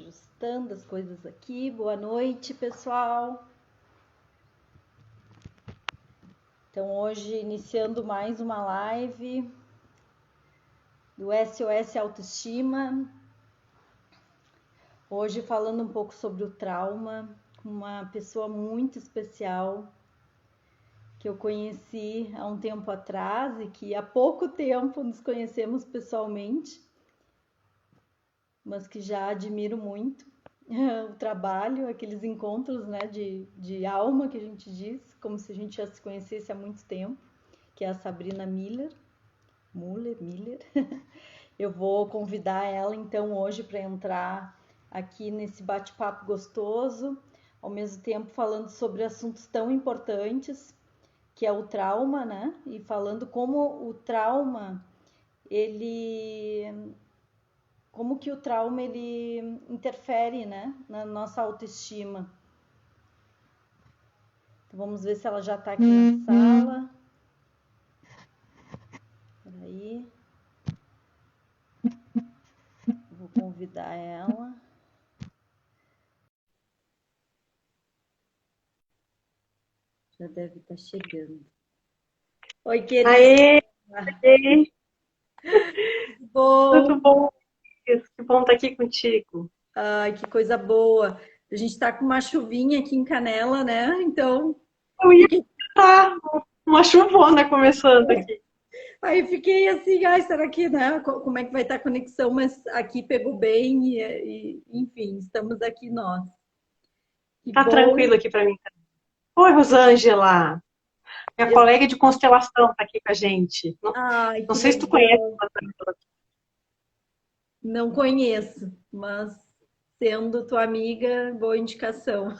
Ajustando as coisas aqui. Boa noite, pessoal. Então, hoje iniciando mais uma live do SOS Autoestima. Hoje falando um pouco sobre o trauma, com uma pessoa muito especial que eu conheci há um tempo atrás e que há pouco tempo nos conhecemos pessoalmente, mas que já admiro muito o trabalho, aqueles encontros, né, de alma que a gente diz, como se a gente já se conhecesse há muito tempo, que é a Sabrina Miller. Eu vou convidar ela então hoje para entrar aqui nesse bate-papo gostoso, ao mesmo tempo falando sobre assuntos tão importantes, que é o trauma, né? E falando como o trauma, como que o trauma ele interfere, né, na nossa autoestima. Então vamos ver se ela já está aqui na sala. Peraí. Vou convidar ela. Já deve estar chegando. Oi, querida. Aê, aê, Bom. tudo bom? Que bom estar aqui contigo. Ai, que coisa boa. A gente está com uma chuvinha aqui em Canela, né? Então, Eu ia fiquei, estar uma chuvona começando aqui. aí fiquei assim, ai, será que, né? Como é que vai estar a conexão? Mas aqui pegou bem enfim, estamos aqui nós. Que Tá bom. tranquilo aqui para mim. Oi, Rosângela, minha colega de constelação está aqui com a gente. Não, Ai, não que sei se tu conhece legal. a Rosângela. Não conheço, mas sendo tua amiga, boa indicação.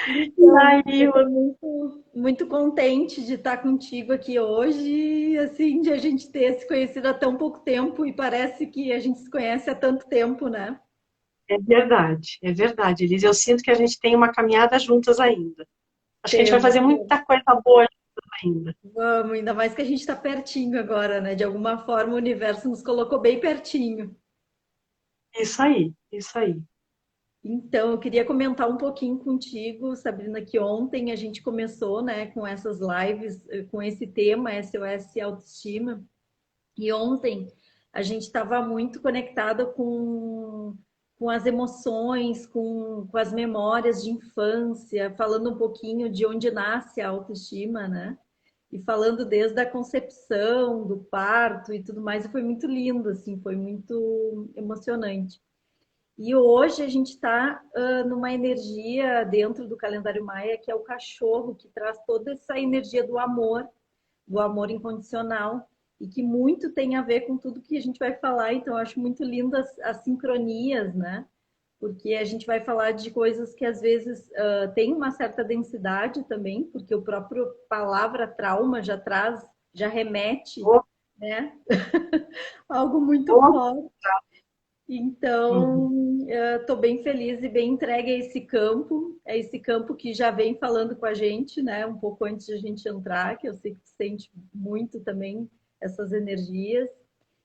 E Então, aí, eu estou muito contente de estar contigo aqui hoje, assim, de a gente ter se conhecido há tão pouco tempo e parece que a gente se conhece há tanto tempo, né? é verdade, Elis. Eu sinto que a gente tem uma caminhada juntas ainda. Acho que a gente vai Temos, fazer muita coisa boa juntas ainda. vamos, ainda mais que a gente está pertinho agora, né? De alguma forma o universo nos colocou bem pertinho. Isso aí, isso aí. Então, eu queria comentar um pouquinho contigo, Sabrina, que ontem a gente começou, né, com essas lives, com esse tema, SOS Autoestima. E ontem a gente estava muito conectada com as emoções, com as memórias de infância, falando um pouquinho de onde nasce a autoestima, né? E falando desde a concepção, do parto e tudo mais, e foi muito lindo, assim, foi muito emocionante. E hoje a gente está numa energia dentro do calendário maia, que é o cachorro, que traz toda essa energia do amor incondicional, e que muito tem a ver com tudo que a gente vai falar. Então, eu acho muito lindo as sincronias, né? Porque a gente vai falar de coisas que às vezes tem uma certa densidade também, porque o próprio palavra trauma já traz, já remete, Ô, né? Algo muito ô. forte. Uhum. Então, estou bem feliz e bem entregue a esse campo que já vem falando com a gente, né? Um pouco antes de a gente entrar, que eu sei que tu sente muito também essas energias.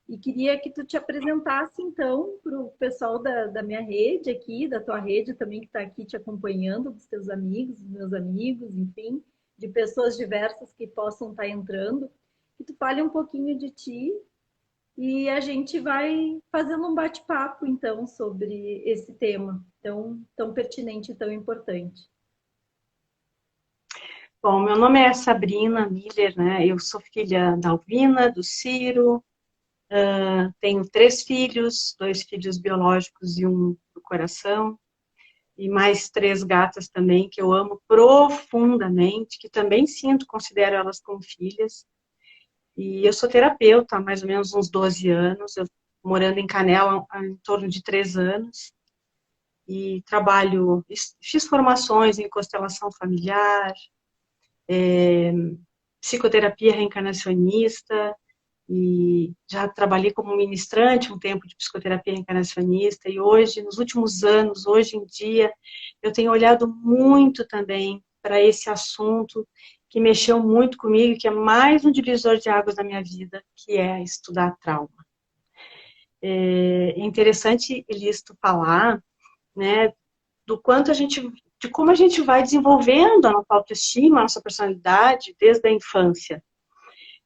E queria que tu te apresentasse, então, para o pessoal da minha rede aqui, da tua rede também que está aqui te acompanhando, dos teus amigos, dos meus amigos, enfim, de pessoas diversas que possam estar entrando, que tu fale um pouquinho de ti e a gente vai fazendo um bate-papo, então, sobre esse tema tão pertinente e tão importante. Bom, meu nome é Sabrina Miller, né? Eu sou filha da Alvina, do Ciro, tenho 3 filhos, 2 filhos biológicos e um do coração, e mais 3 gatas também, que eu amo profundamente, que também sinto, considero elas como filhas. E eu sou terapeuta há mais ou menos uns 12 anos, eu morando em Canela há em torno de 3 anos, e trabalho, fiz formações em constelação familiar, psicoterapia reencarnacionista, e já trabalhei como ministrante um tempo de psicoterapia reencarnacionista, e hoje, nos últimos anos, hoje em dia, eu tenho olhado muito também para esse assunto que mexeu muito comigo, que é mais um divisor de águas da minha vida, que é estudar trauma. é interessante, Elisto, falar, né, do quanto a gente, de como a gente vai desenvolvendo a nossa autoestima, a nossa personalidade desde a infância.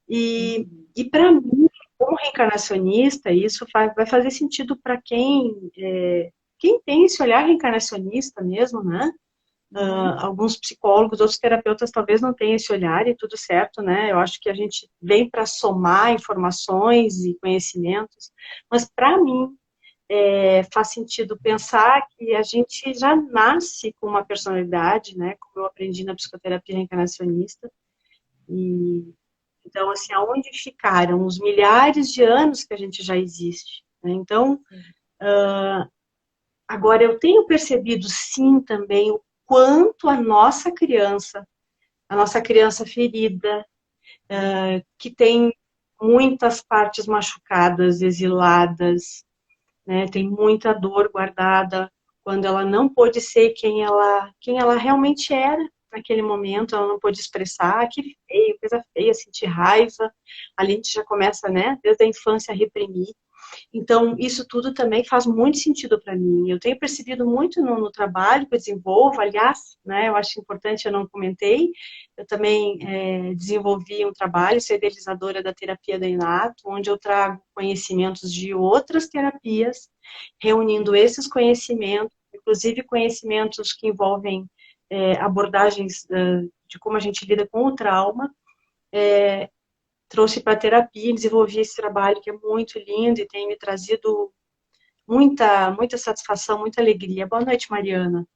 E para mim, como reencarnacionista, isso vai fazer sentido para quem tem esse olhar reencarnacionista mesmo, né? Alguns psicólogos, outros terapeutas talvez não tenham esse olhar e tudo certo, né? Eu acho que a gente vem para somar informações e conhecimentos, mas para mim faz sentido pensar que a gente já nasce com uma personalidade, né? Como eu aprendi na psicoterapia reencarnacionista. E então, assim, aonde ficaram os milhares de anos que a gente já existe, né? Então, agora eu tenho percebido sim também o quanto a nossa criança ferida, que tem muitas partes machucadas, exiladas, né? Tem muita dor guardada quando ela não pôde ser quem ela realmente era naquele momento, ela não pôde expressar, que feio, coisa feia, sentir raiva, ali a gente já começa, né, desde a infância a reprimir. Então, isso tudo também faz muito sentido para mim. Eu tenho percebido muito no trabalho que eu desenvolvo, aliás, né, eu acho importante, eu não comentei, eu também desenvolvi um trabalho, sou idealizadora da terapia da Inato, onde eu trago conhecimentos de outras terapias, reunindo esses conhecimentos, inclusive conhecimentos que envolvem abordagens de como a gente lida com o trauma, trouxe para a terapia, desenvolvi esse trabalho que é muito lindo e tem me trazido muita satisfação, muita alegria. Boa noite, Mariana.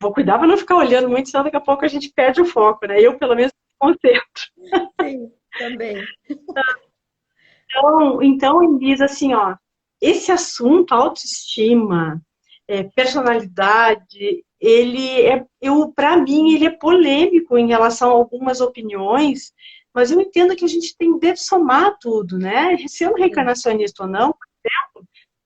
Vou cuidar para não ficar olhando muito, senão daqui a pouco a gente perde o foco, né? Eu, pelo menos, me concentro. Sim, também. Então, Elisa, assim, ó, esse assunto, autoestima, personalidade, para mim, ele é polêmico em relação a algumas opiniões, mas eu entendo que a gente deve somar tudo, né? Sendo Sim. reencarnacionista ou não,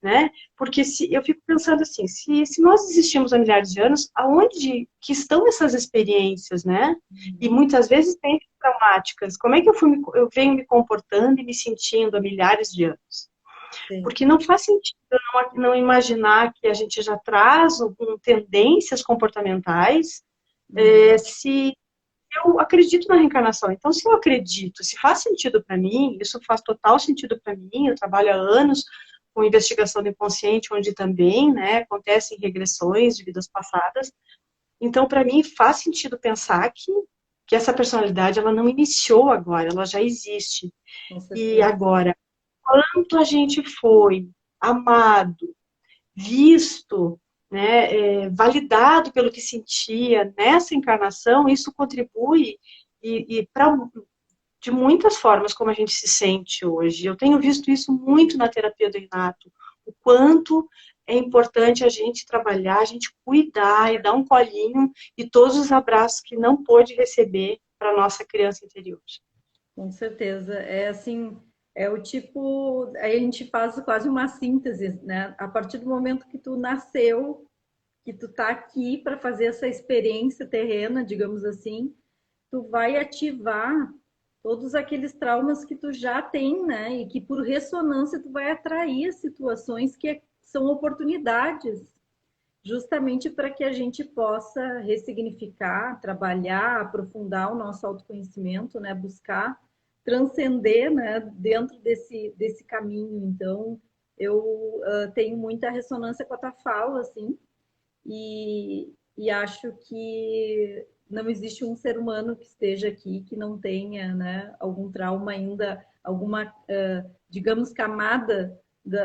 né? Porque se eu fico pensando assim, se nós existimos há milhares de anos, aonde que estão essas experiências, né? E muitas vezes têm traumáticas. Como é que eu venho me comportando e me sentindo há milhares de anos? Sim. Porque não faz sentido eu não imaginar que a gente já traz tendências comportamentais, se eu acredito na reencarnação. Então, se eu acredito, se faz sentido para mim, isso faz total sentido para mim. Eu trabalho há anos com investigação do inconsciente, onde também, né, acontecem regressões de vidas passadas. Então, para mim, faz sentido pensar que essa personalidade ela não iniciou agora, ela já existe. Com E certeza. agora, quanto a gente foi amado, visto, né, validado pelo que sentia nessa encarnação, isso contribui de muitas formas como a gente se sente hoje. Eu tenho visto isso muito na terapia do Inato, o quanto é importante a gente trabalhar, a gente cuidar e dar um colinho e todos os abraços que não pôde receber para nossa criança interior. Com certeza. É assim, é o tipo, aí a gente faz quase uma síntese, né? A partir do momento que tu nasceu, que tu tá aqui para fazer essa experiência terrena, digamos assim, tu vai ativar todos aqueles traumas que tu já tem, né? E que por ressonância tu vai atrair situações que são oportunidades, justamente para que a gente possa ressignificar, trabalhar, aprofundar o nosso autoconhecimento, né? Buscar transcender, né? Dentro desse caminho. Então, eu tenho muita ressonância com a tua fala, assim, e acho que não existe um ser humano que esteja aqui que não tenha, né, algum trauma ainda, alguma, digamos, camada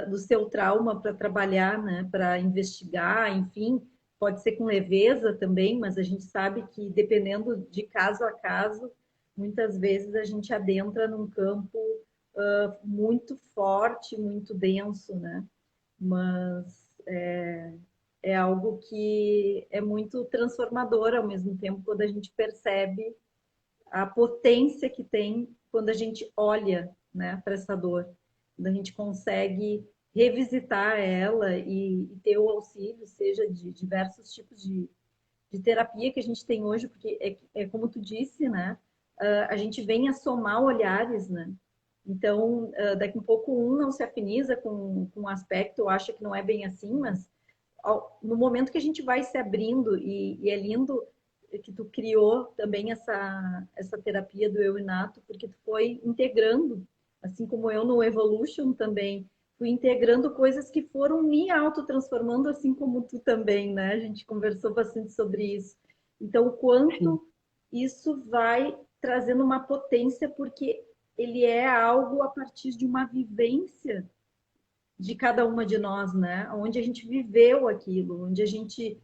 do seu trauma para trabalhar, né, para investigar, enfim, pode ser com leveza também, mas a gente sabe que dependendo de caso a caso, muitas vezes a gente adentra num campo muito forte, muito denso, né? Mas é algo que é muito transformador ao mesmo tempo quando a gente percebe a potência que tem quando a gente olha, né, para essa dor, quando a gente consegue revisitar ela e ter o auxílio, seja de diversos tipos de terapia que a gente tem hoje, porque é como tu disse, né, a gente vem a somar olhares, né, Então, daqui um pouco um não se afiniza com um aspecto, acha que não é bem assim, mas no momento que a gente vai se abrindo, e é lindo que tu criou também essa terapia do eu inato, porque tu foi integrando, assim como eu no Evolution também, fui integrando coisas que foram me autotransformando, assim como tu também, né? A gente conversou bastante sobre isso. Então, o Sim. quanto isso vai trazendo uma potência, porque ele é algo a partir de uma vivência de cada uma de nós, né? Onde a gente viveu aquilo, onde a gente,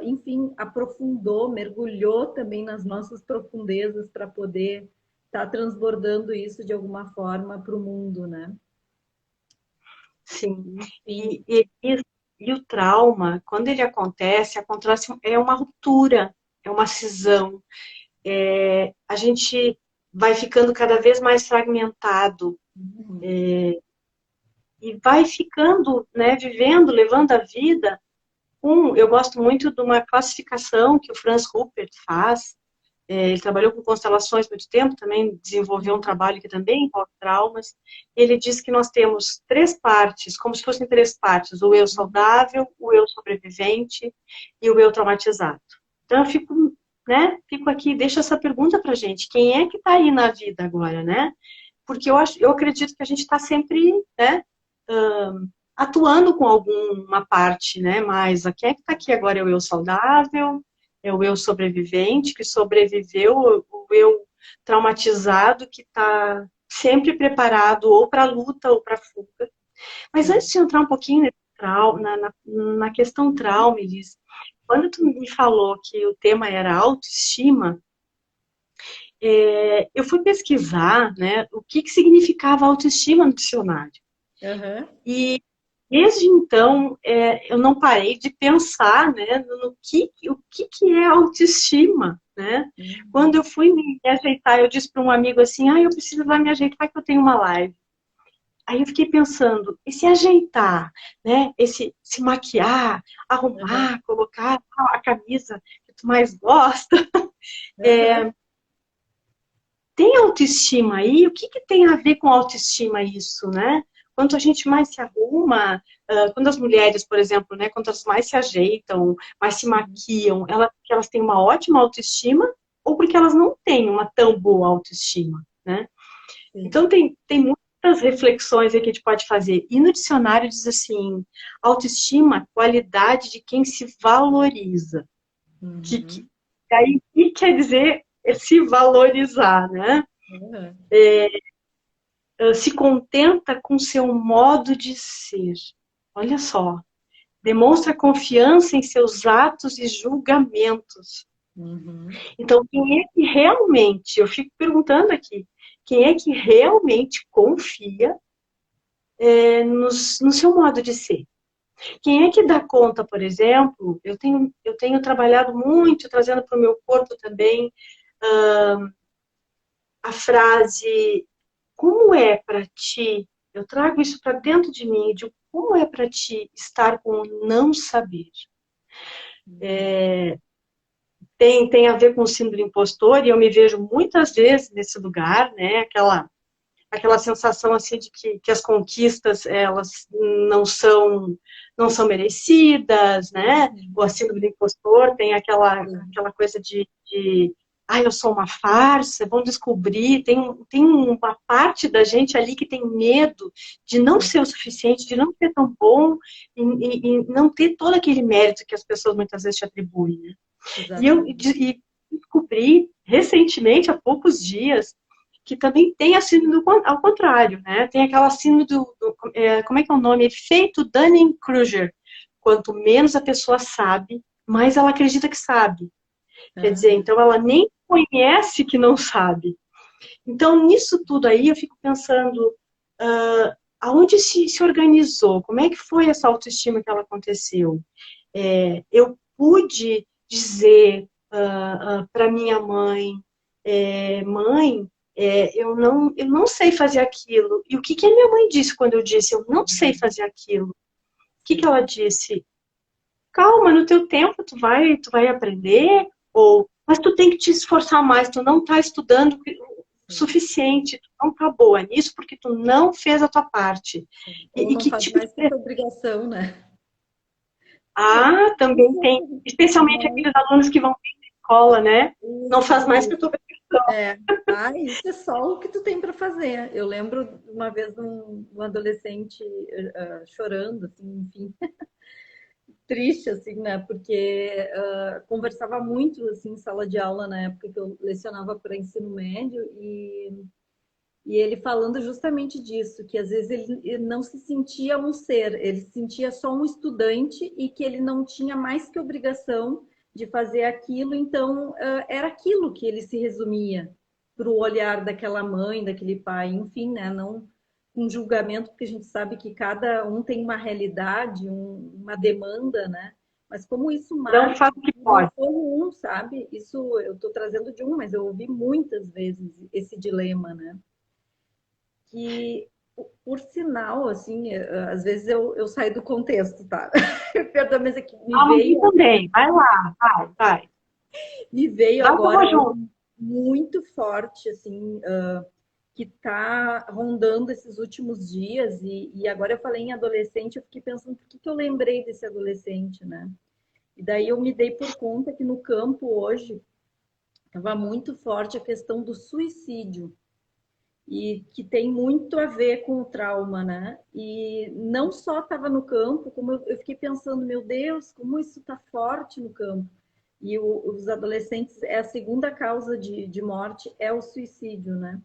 enfim, aprofundou, mergulhou também nas nossas profundezas para poder estar transbordando isso de alguma forma para o mundo, né? Sim. Enfim. E o trauma, quando ele acontece é uma ruptura, é uma cisão. A gente vai ficando cada vez mais fragmentado. Uhum. E vai ficando, né, vivendo, levando a vida. Eu gosto muito de uma classificação que o Franz Rupert faz. Ele trabalhou com constelações muito tempo, também desenvolveu um trabalho que também envolve traumas. Ele diz que nós temos três partes, como se fossem três partes: o eu saudável, o eu sobrevivente e o eu traumatizado. Então eu fico aqui, deixo essa pergunta pra gente: quem é que está aí na vida agora, né? Porque eu acredito que a gente está sempre, né, atuando com alguma parte, né? Mas quem é que está aqui agora? É o eu saudável, é o eu sobrevivente, que sobreviveu, o eu traumatizado, que está sempre preparado ou para a luta ou para a fuga. Mas antes de entrar um pouquinho na questão trauma, Elis, quando tu me falou que o tema era autoestima, eu fui pesquisar, né, o que significava autoestima no dicionário. Uhum. E desde então, eu não parei de pensar, né, o que é autoestima, né? Quando eu fui me ajeitar, eu disse para um amigo assim, eu preciso lá me ajeitar que eu tenho uma live. Aí eu fiquei pensando, e se ajeitar, né? Se maquiar, Uhum. arrumar, colocar a camisa que tu mais gosta. Uhum. Tem autoestima aí? O que tem a ver com autoestima isso, né? Quanto a gente mais se arruma, quando as mulheres, por exemplo, né, quanto elas mais se ajeitam, mais se maquiam, elas têm uma ótima autoestima ou porque elas não têm uma tão boa autoestima, né? Sim. Então tem muitas reflexões aí que a gente pode fazer. E no dicionário diz assim, autoestima, qualidade de quem se valoriza. Que, Uhum. aí, o que quer dizer se valorizar, né? Uhum. Se contenta com seu modo de ser. Olha só. Demonstra confiança em seus atos e julgamentos. Uhum. Então, quem é que realmente, eu fico perguntando aqui, quem é que realmente confia no seu modo de ser? Quem é que dá conta, por exemplo, eu tenho trabalhado muito, trazendo para o meu corpo também, a frase, como é para ti? Eu trago isso para dentro de mim, de como é para ti estar com o não saber. Tem a ver com o síndrome do impostor, e eu me vejo muitas vezes nesse lugar, né? Aquela sensação assim de que as conquistas elas não são merecidas, né? O Uhum. síndrome do impostor tem Sim. aquela coisa de eu sou uma farsa, vão descobrir, tem uma parte da gente ali que tem medo de não ser o suficiente, de não ser tão bom e não ter todo aquele mérito que as pessoas muitas vezes te atribuem, né? Exatamente. E descobri recentemente, há poucos dias, que também tem a síndrome ao contrário, né? Tem aquela síndrome como é que é o nome? Efeito Dunning-Kruger. Quanto menos a pessoa sabe, mais ela acredita que sabe. Quer dizer, Uhum. então ela nem conhece que não sabe. Então, nisso tudo aí, eu fico pensando, aonde se organizou? Como é que foi essa autoestima que ela aconteceu? Eu pude dizer para minha mãe, mãe, eu não sei fazer aquilo. E o que a minha mãe disse quando eu disse eu não sei fazer aquilo? O que Sim. ela disse? Calma, no teu tempo tu vai aprender, ou mas tu tem que te esforçar mais, tu não está estudando, suficiente, tu não tá boa nisso porque tu não fez a tua parte. Ou E não que faz tipo de... mais que a tua obrigação, né? Ah, também tem. Especialmente Nossa, aqueles alunos que vão para a escola, né? Não faz mais que a isso. tua obrigação. É. Ah, isso é só o que tu tem para fazer. Eu lembro uma vez um adolescente chorando, assim, enfim, triste, assim, né? Porque conversava muito, assim, em sala de aula na época que eu lecionava para ensino médio e ele falando justamente disso, que às vezes ele não se sentia um ser, ele se sentia só um estudante e que ele não tinha mais que obrigação de fazer aquilo, então era aquilo que ele se resumia para o olhar daquela mãe, daquele pai, enfim, né? Não um julgamento, porque a gente sabe que cada um tem uma realidade, uma demanda, né? Mas como isso Não marca, faz o que não pode. foi um, sabe? Isso eu estou trazendo de um, mas eu ouvi muitas vezes esse dilema, né? Que, por sinal, assim, às vezes eu saio do contexto, tá? Perdão, mas é que Ah, mas eu também. Vai lá, vai, vai. me veio Vamos, agora vamos junto. algo muito forte, assim, que tá rondando esses últimos dias, e agora eu falei em adolescente, eu fiquei pensando por que eu lembrei desse adolescente, né? E daí eu me dei por conta que no campo hoje estava muito forte a questão do suicídio. E que tem muito a ver com o trauma, né? E não só estava no campo, como eu fiquei pensando, meu Deus, como isso está forte no campo. E os adolescentes, é a segunda causa de morte, é o suicídio, né?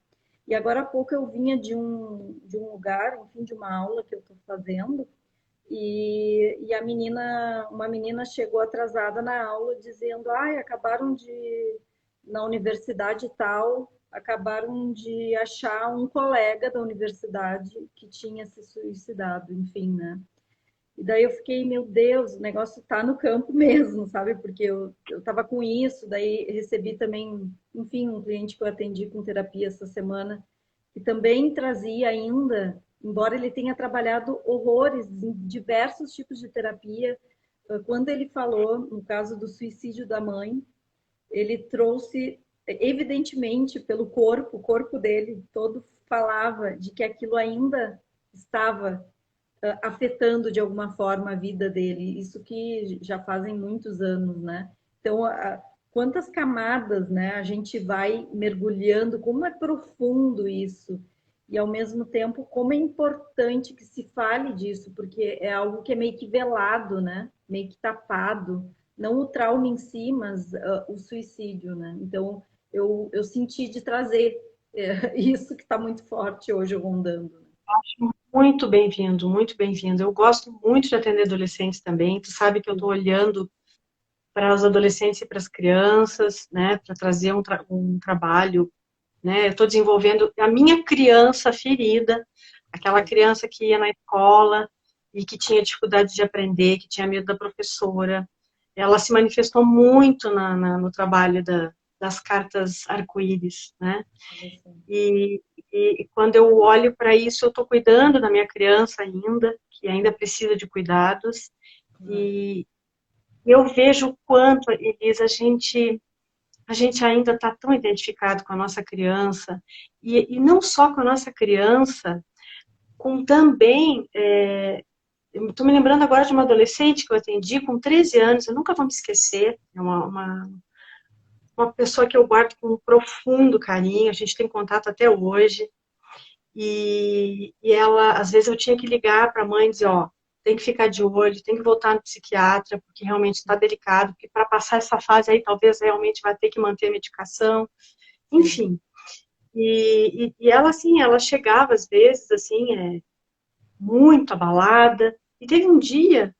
E agora há pouco eu vinha de um lugar, enfim, de uma aula que eu estou fazendo, e uma menina chegou atrasada na aula dizendo, ai, acabaram de, na universidade tal, acabaram de achar um colega da universidade que tinha se suicidado, enfim, né? E daí eu fiquei, meu Deus, o negócio tá no campo mesmo, sabe? Porque eu tava com isso, daí recebi também, enfim, um cliente que eu atendi com terapia essa semana, que também trazia ainda, embora ele tenha trabalhado horrores em diversos tipos de terapia, quando ele falou, no caso do suicídio da mãe, ele trouxe, evidentemente, pelo corpo, o corpo dele todo falava de que aquilo ainda estava afetando de alguma forma a vida dele. Isso que já fazem muitos anos, né? Então, quantas camadas, né? A gente vai mergulhando, como é profundo isso. E, ao mesmo tempo, como é importante que se fale disso, porque é algo que é meio que velado, né? Meio que tapado. Não o trauma em si, mas o suicídio, né? Então, eu senti de trazer isso que está muito forte hoje rondando. Muito bem-vindo, muito bem-vindo. Eu gosto muito de atender adolescentes também. Tu sabe que eu estou olhando para os adolescentes e para as crianças, né, para trazer um trabalho, né? Eu estou desenvolvendo a minha criança ferida, aquela criança que ia na escola e que tinha dificuldade de aprender, que tinha medo da professora. Ela se manifestou muito no trabalho das cartas arco-íris, né? E, e quando eu olho para isso, eu estou cuidando da minha criança ainda, que ainda precisa de cuidados, e eu vejo o quanto, Elisa, a gente ainda está tão identificado com a nossa criança, e não só com a nossa criança, com também, eu estou me lembrando agora de uma adolescente que eu atendi com 13 anos, eu nunca vou me esquecer, é uma pessoa que eu guardo com um profundo carinho, a gente tem contato até hoje, e ela, às vezes eu tinha que ligar para a mãe e dizer, ó, tem que ficar de olho, tem que voltar no psiquiatra, porque realmente está delicado, porque para passar essa fase aí, talvez realmente vai ter que manter a medicação, enfim. E ela, assim, ela chegava às vezes, assim, muito abalada, e teve um dia,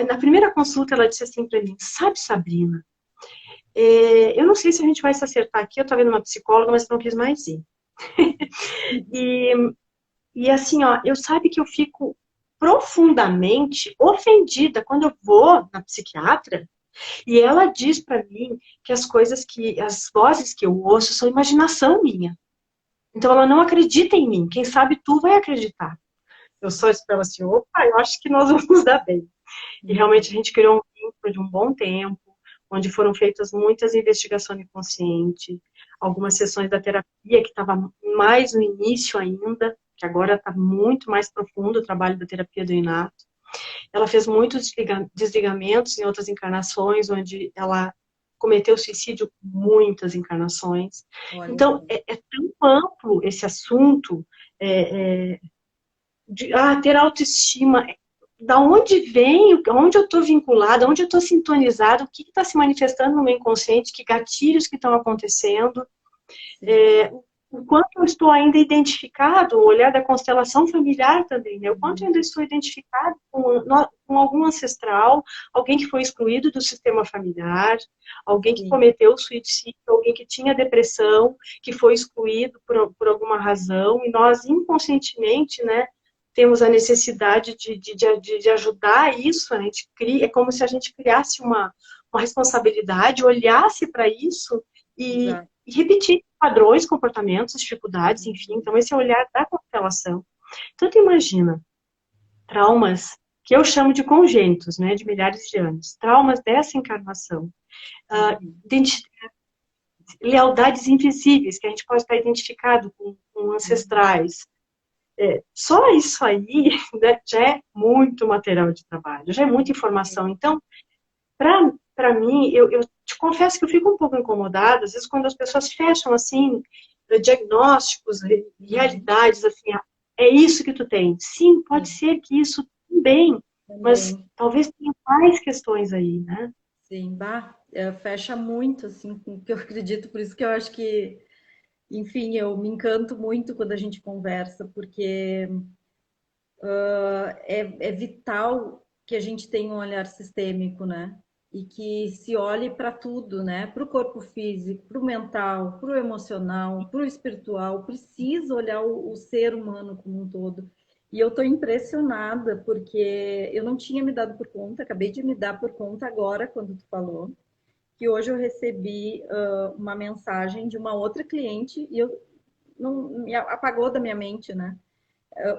na primeira consulta, ela disse assim para mim, sabe, Sabrina, eu não sei se a gente vai se acertar aqui, eu estava vendo uma psicóloga, mas não quis mais ir. E, e assim, ó, eu sabe que eu fico profundamente ofendida quando eu vou na psiquiatra e ela diz para mim que as vozes que eu ouço são imaginação minha. Então ela não acredita em mim. Quem sabe tu vai acreditar. Eu só espero assim, opa, eu acho que nós vamos dar bem. E realmente a gente criou um vínculo de um bom tempo, onde foram feitas muitas investigações inconscientes. algumas sessões da terapia, que estava mais no início ainda, que agora está muito mais profundo o trabalho da terapia do Inato. Ela fez muitos desligamentos em outras encarnações, onde ela cometeu suicídio muitas encarnações. Olha, Então, é tão amplo esse assunto de ter autoestima. Da onde vem, onde eu estou vinculada, onde eu estou sintonizada, o que está se manifestando no meu inconsciente, que gatilhos que estão acontecendo, o quanto eu estou ainda identificado, o olhar da constelação familiar também, né? O quanto eu ainda estou identificado com algum ancestral, alguém que foi excluído do sistema familiar, alguém que cometeu suicídio, alguém que tinha depressão, que foi excluído por alguma razão, e nós inconscientemente, né, temos a necessidade de ajudar isso, a gente cria, é como se a gente criasse uma responsabilidade, olhasse para isso e repetir padrões, comportamentos, dificuldades, enfim. Então, esse é o olhar da constelação. Então, tu imagina, traumas que eu chamo de congênitos, né, de milhares de anos, traumas dessa encarnação, lealdades invisíveis, que a gente pode estar identificado com ancestrais. Só isso aí, né, já é muito material de trabalho, já é muita informação. Então, para mim, eu te confesso que eu fico um pouco incomodada, às vezes, quando as pessoas fecham, assim, diagnósticos, realidades, assim, é isso que tu tem. Sim, pode ser que isso também, mas talvez tenha mais questões aí, né? Sim, fecha muito, assim, com o que eu acredito, por isso que eu acho que, enfim, eu me encanto muito quando a gente conversa, porque é vital que a gente tenha um olhar sistêmico, né? E que se olhe para tudo, né? Para o corpo físico, para o mental, para o emocional, para o espiritual. Precisa olhar o ser humano como um todo. E eu estou impressionada porque eu não tinha me dado por conta, acabei de me dar por conta agora, quando tu falou, que hoje eu recebi uma mensagem de uma outra cliente e eu não me apagou da minha mente, né?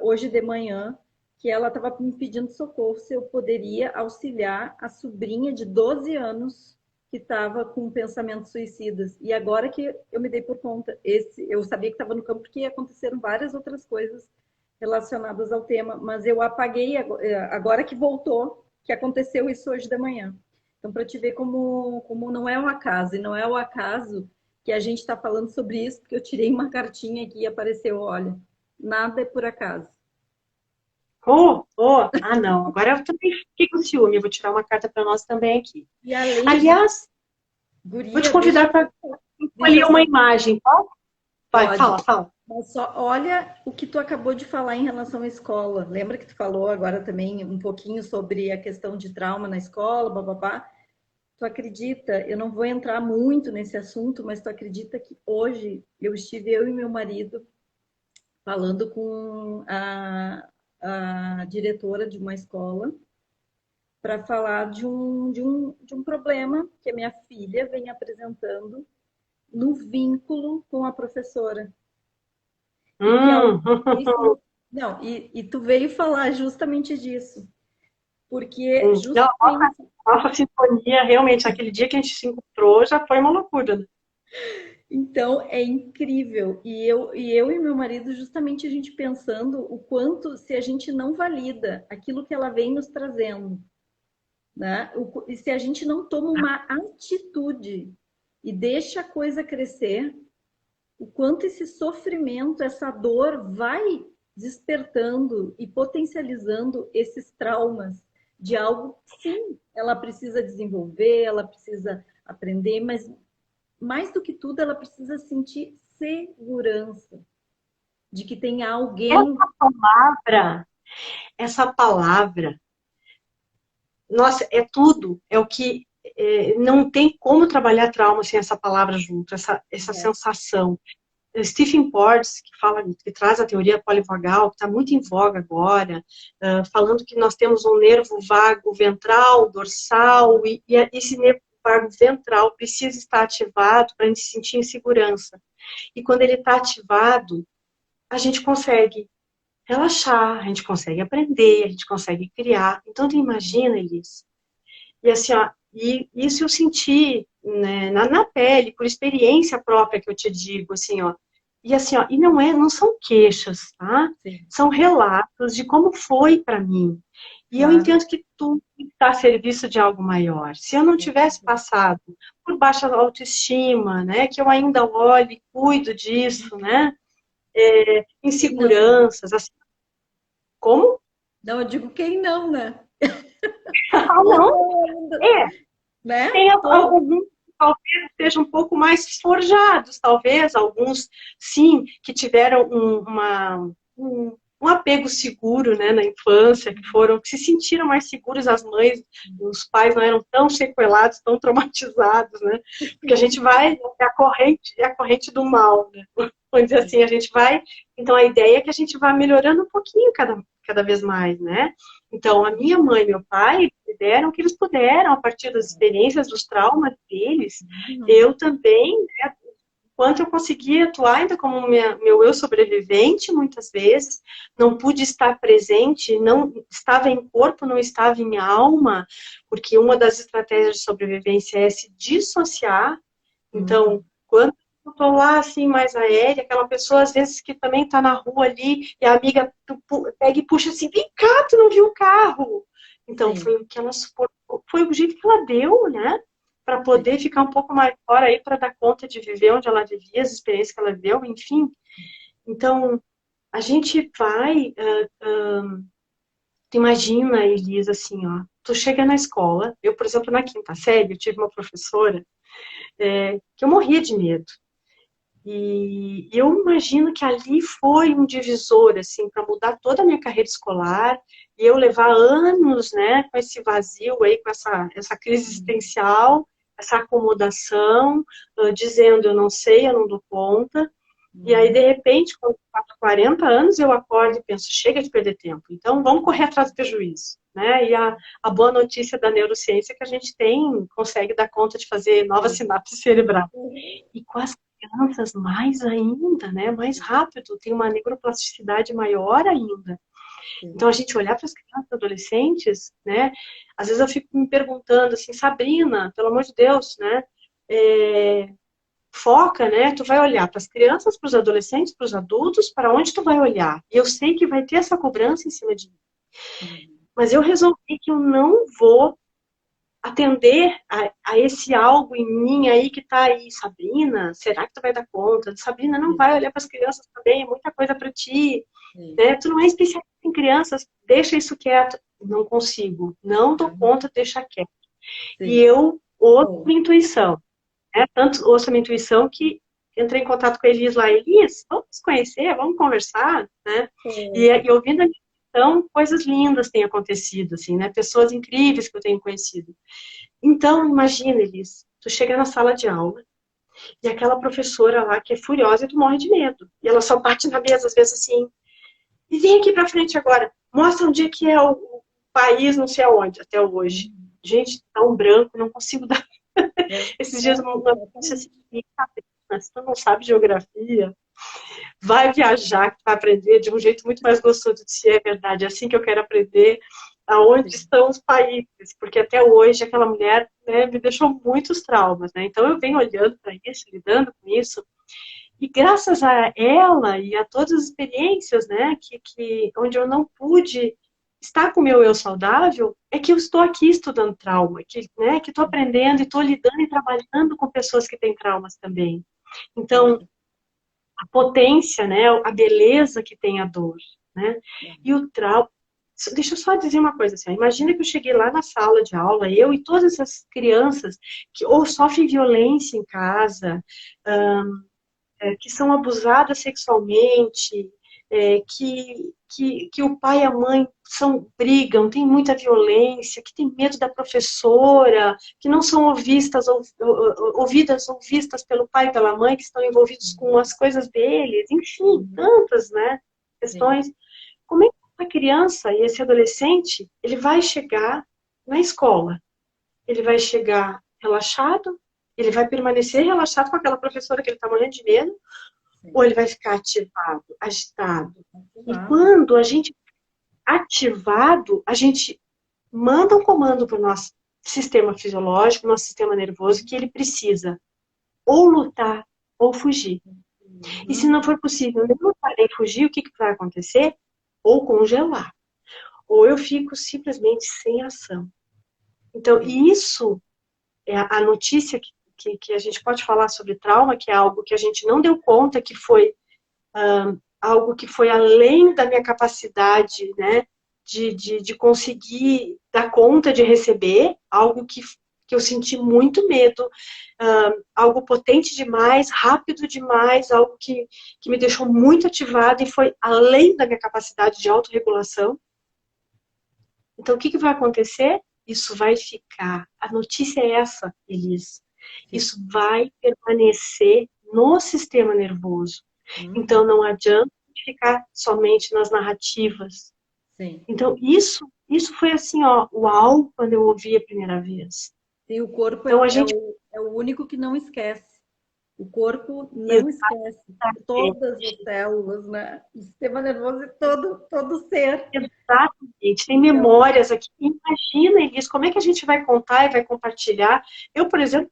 Hoje de manhã, que ela estava me pedindo socorro se eu poderia auxiliar a sobrinha de 12 anos que estava com pensamentos suicidas. E agora que eu me dei por conta, eu sabia que estava no campo porque aconteceram várias outras coisas relacionadas ao tema, mas eu apaguei agora que voltou, que aconteceu isso hoje de manhã. Então, para te ver como não é um acaso, e não é o acaso que a gente está falando sobre isso, porque eu tirei uma cartinha aqui e apareceu, olha, nada é por acaso. Não, agora eu também fiquei com ciúme, eu vou tirar uma carta para nós também aqui. E além Aliás, guria, vou te convidar para deixa escolher eu uma só... imagem, pode? Vai, Pode. fala. Mas só olha o que tu acabou de falar em relação à escola. Lembra que tu falou agora também um pouquinho sobre a questão de trauma na escola, bababá? Tu acredita, eu não vou entrar muito nesse assunto, mas tu acredita que hoje eu e meu marido falando com a diretora de uma escola para falar de um problema que a minha filha vem apresentando no vínculo com a professora. E que ela não, e tu veio falar justamente disso. Porque Não, justamente nossa sintonia, realmente, aquele dia que a gente se encontrou já foi uma loucura. Né? então é incrível. E eu e meu marido, justamente a gente pensando o quanto se a gente não valida aquilo que ela vem nos trazendo, né? E se a gente não toma uma atitude e deixa a coisa crescer, o quanto esse sofrimento, essa dor vai despertando e potencializando esses traumas de algo que sim, ela precisa desenvolver, ela precisa aprender, mas mais do que tudo, ela precisa sentir segurança de que tem alguém. Essa palavra, nossa, é tudo, é o que não tem como trabalhar trauma sem essa palavra junto, essa sensação. Stephen Porges, que traz a teoria polivagal, que está muito em voga agora, falando que nós temos um nervo vago ventral, dorsal, e esse nervo vago ventral precisa estar ativado para a gente se sentir em segurança. E quando ele está ativado, a gente consegue relaxar, a gente consegue aprender, a gente consegue criar. Então, tu imagina, Elis. E assim, ó, E isso eu senti, né, na pele, por experiência própria que eu te digo, assim, ó. E assim, ó, e não são queixas, tá? Sim, São relatos de como foi para mim. E eu claro. entendo que tudo está a serviço de algo maior. Se eu não tivesse passado por baixa autoestima, né, que eu ainda olho e cuido disso, né, Quem não, né? inseguranças, assim, como? Não, eu digo quem não, né? Ah, não, Ou ainda, é, né? tem Todo. alguns que talvez sejam um pouco mais forjados, talvez, alguns, sim, que tiveram um apego seguro, né, na infância, que se sentiram mais seguros, as mães, os pais não eram tão sequelados, tão traumatizados, né, porque a gente vai, é a corrente do mal, né, vamos dizer assim, a gente vai, então a ideia é que a gente vá melhorando um pouquinho cada vez mais, né, então a minha mãe e meu pai fizeram o que eles puderam a partir das experiências, dos traumas deles. Uhum. Eu também, né, enquanto eu consegui atuar ainda como meu eu sobrevivente, muitas vezes, não pude estar presente, não estava em corpo, não estava em alma, porque uma das estratégias de sobrevivência é se dissociar. Então, Uhum. quando eu tô lá, assim, mais aérea, aquela pessoa, às vezes, que também tá na rua ali, e a amiga pega e puxa assim, vem cá, tu não viu o carro? Então, Sim, foi o que ela suportou, foi o jeito que ela deu, né? Para sim. poder ficar um pouco mais fora aí, para dar conta de viver onde ela vivia, as experiências que ela viveu, enfim. Então, a gente vai, tu imagina, Elisa, assim, ó, tu chega na escola, eu, por exemplo, na quinta série, eu tive uma professora que eu morria de medo. E eu imagino que ali foi um divisor, assim, para mudar toda a minha carreira escolar e eu levar anos, né, com esse vazio aí, com essa crise existencial, essa acomodação, dizendo eu não sei, eu não dou conta. E aí, de Uhum. repente, quando eu faço 40 anos, eu acordo e penso, chega de perder tempo. Então, vamos correr atrás do prejuízo. Né? E a boa notícia da neurociência é que a gente consegue dar conta de fazer novas Sim. sinapses cerebrais. Uhum. E com as crianças, mais ainda, né? Mais rápido, tem uma neuroplasticidade maior ainda. Sim. Então, a gente olhar para as crianças e adolescentes, né? Às vezes eu fico me perguntando assim, Sabrina, pelo amor de Deus, né? É, foca, né? Tu vai olhar para as crianças, para os adolescentes, para os adultos, para onde tu vai olhar. E eu sei que vai ter essa cobrança em cima de mim. Uhum. Mas eu resolvi que eu não vou atender a esse algo em mim aí que tá aí, Sabrina, será que tu vai dar conta? Sabrina, não vai Sim. olhar para as crianças também, é muita coisa para ti, Sim. né? Tu não é especialista em crianças, deixa isso quieto. Não consigo, não dou Uhum. conta, deixa quieto. E Sim. eu ouço Bom. minha intuição, né? Tanto ouço a minha intuição que entrei em contato com a Elis lá, Elis, vamos nos conhecer, vamos conversar, né? E ouvindo a minha intuição, coisas lindas têm acontecido, assim, né? Pessoas incríveis que eu tenho conhecido. Então, imagina, Elis, tu chega na sala de aula e aquela professora lá que é furiosa e tu morre de medo. E ela só bate na mesa, às vezes assim, e vem aqui pra frente agora, mostra onde é que é o país, não sei aonde, até hoje. Uhum. Gente, tá um branco, não consigo dar. É, Esses dias uma notícia exatamente. assim, se tu não sabe geografia, vai viajar, que tu vai aprender de um jeito muito mais gostoso de ser, é verdade. É assim que eu quero aprender aonde Sim. estão os países, porque até hoje aquela mulher, né, me deixou muitos traumas, né? Então eu venho olhando para isso, lidando com isso, e graças a ela e a todas as experiências, né, onde eu não pude estar com o meu eu saudável, é que eu estou aqui estudando trauma, que estou aprendendo e estou lidando e trabalhando com pessoas que têm traumas também. Então, Sim. a potência, né, a beleza que tem a dor, né? E o trauma. Deixa eu só dizer uma coisa assim, imagina que eu cheguei lá na sala de aula, eu e todas essas crianças que ou sofrem violência em casa, que são abusadas sexualmente, que o pai e a mãe brigam, tem muita violência, que tem medo da professora, que não são ouvidas ou vistas pelo pai e pela mãe, que estão envolvidos com as coisas deles, enfim, Uhum. tantas, né, Sim. questões. Como é que a criança e esse adolescente, ele vai chegar na escola? Ele vai chegar relaxado? Ele vai permanecer relaxado com aquela professora que ele está morrendo de medo? Sim. Ou ele vai ficar ativado, agitado? E Ativado. quando a gente ativado, a gente manda um comando para o nosso sistema fisiológico, nosso sistema nervoso, que ele precisa ou lutar ou fugir. E se não for possível nem lutar nem fugir, o que vai acontecer? Ou congelar. Ou eu fico simplesmente sem ação. Então, isso é a notícia que a gente pode falar sobre trauma, que é algo que a gente não deu conta, que foi algo que foi além da minha capacidade, né, de conseguir dar conta de receber, algo que eu senti muito medo, algo potente demais, rápido demais, algo que me deixou muito ativada e foi além da minha capacidade de autorregulação. Então, o que vai acontecer? Isso vai ficar. A notícia é essa, Elis. Isso vai permanecer no sistema nervoso. Então, não adianta ficar somente nas narrativas. Sim. Então, isso foi assim, ó, uau, quando eu ouvi a primeira vez. E o corpo então, é o único que não esquece. O corpo não esquece. Todas as células, né? O sistema nervoso e todo ser. Exatamente. Tem memórias aqui. Imagina, Elis, como é que a gente vai contar e vai compartilhar? Eu, por exemplo,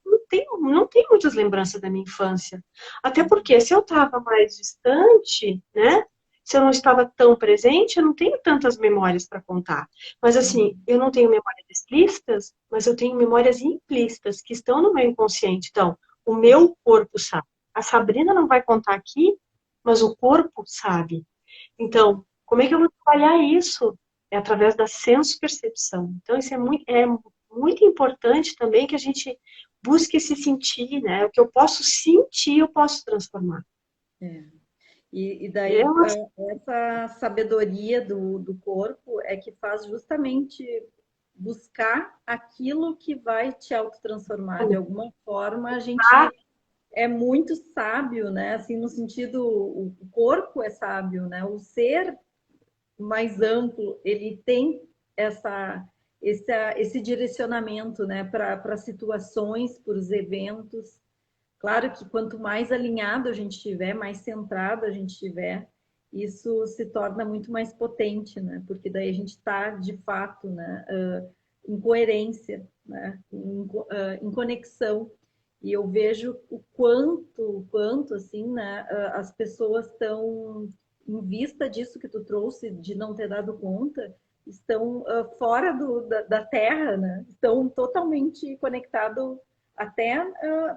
não tenho muitas lembranças da minha infância. Até porque se eu estava mais distante, né? Se eu não estava tão presente, eu não tenho tantas memórias para contar. Mas assim, eu não tenho memórias explícitas, mas eu tenho memórias implícitas que estão no meu inconsciente. Então, o meu corpo sabe. A Sabrina não vai contar aqui, mas o corpo sabe. Então, como é que eu vou trabalhar isso? É através da senso-percepção. Então, isso é muito importante também que a gente busque se sentir, né? O que eu posso sentir, eu posso transformar. E daí, essa sabedoria do corpo é que faz justamente buscar aquilo que vai te autotransformar. De alguma forma, a gente é muito sábio, né? Assim, no sentido, o corpo é sábio, né? O ser mais amplo, ele tem esse direcionamento, né? Para situações, para os eventos. Claro que quanto mais alinhado a gente estiver, mais centrado a gente estiver, isso se torna muito mais potente, né? Porque daí a gente está, de fato, né? Em coerência, né? Em conexão. E eu vejo o quanto, assim, né? As pessoas estão, em vista disso que tu trouxe, de não ter dado conta, estão fora da Terra, né? Estão totalmente conectados até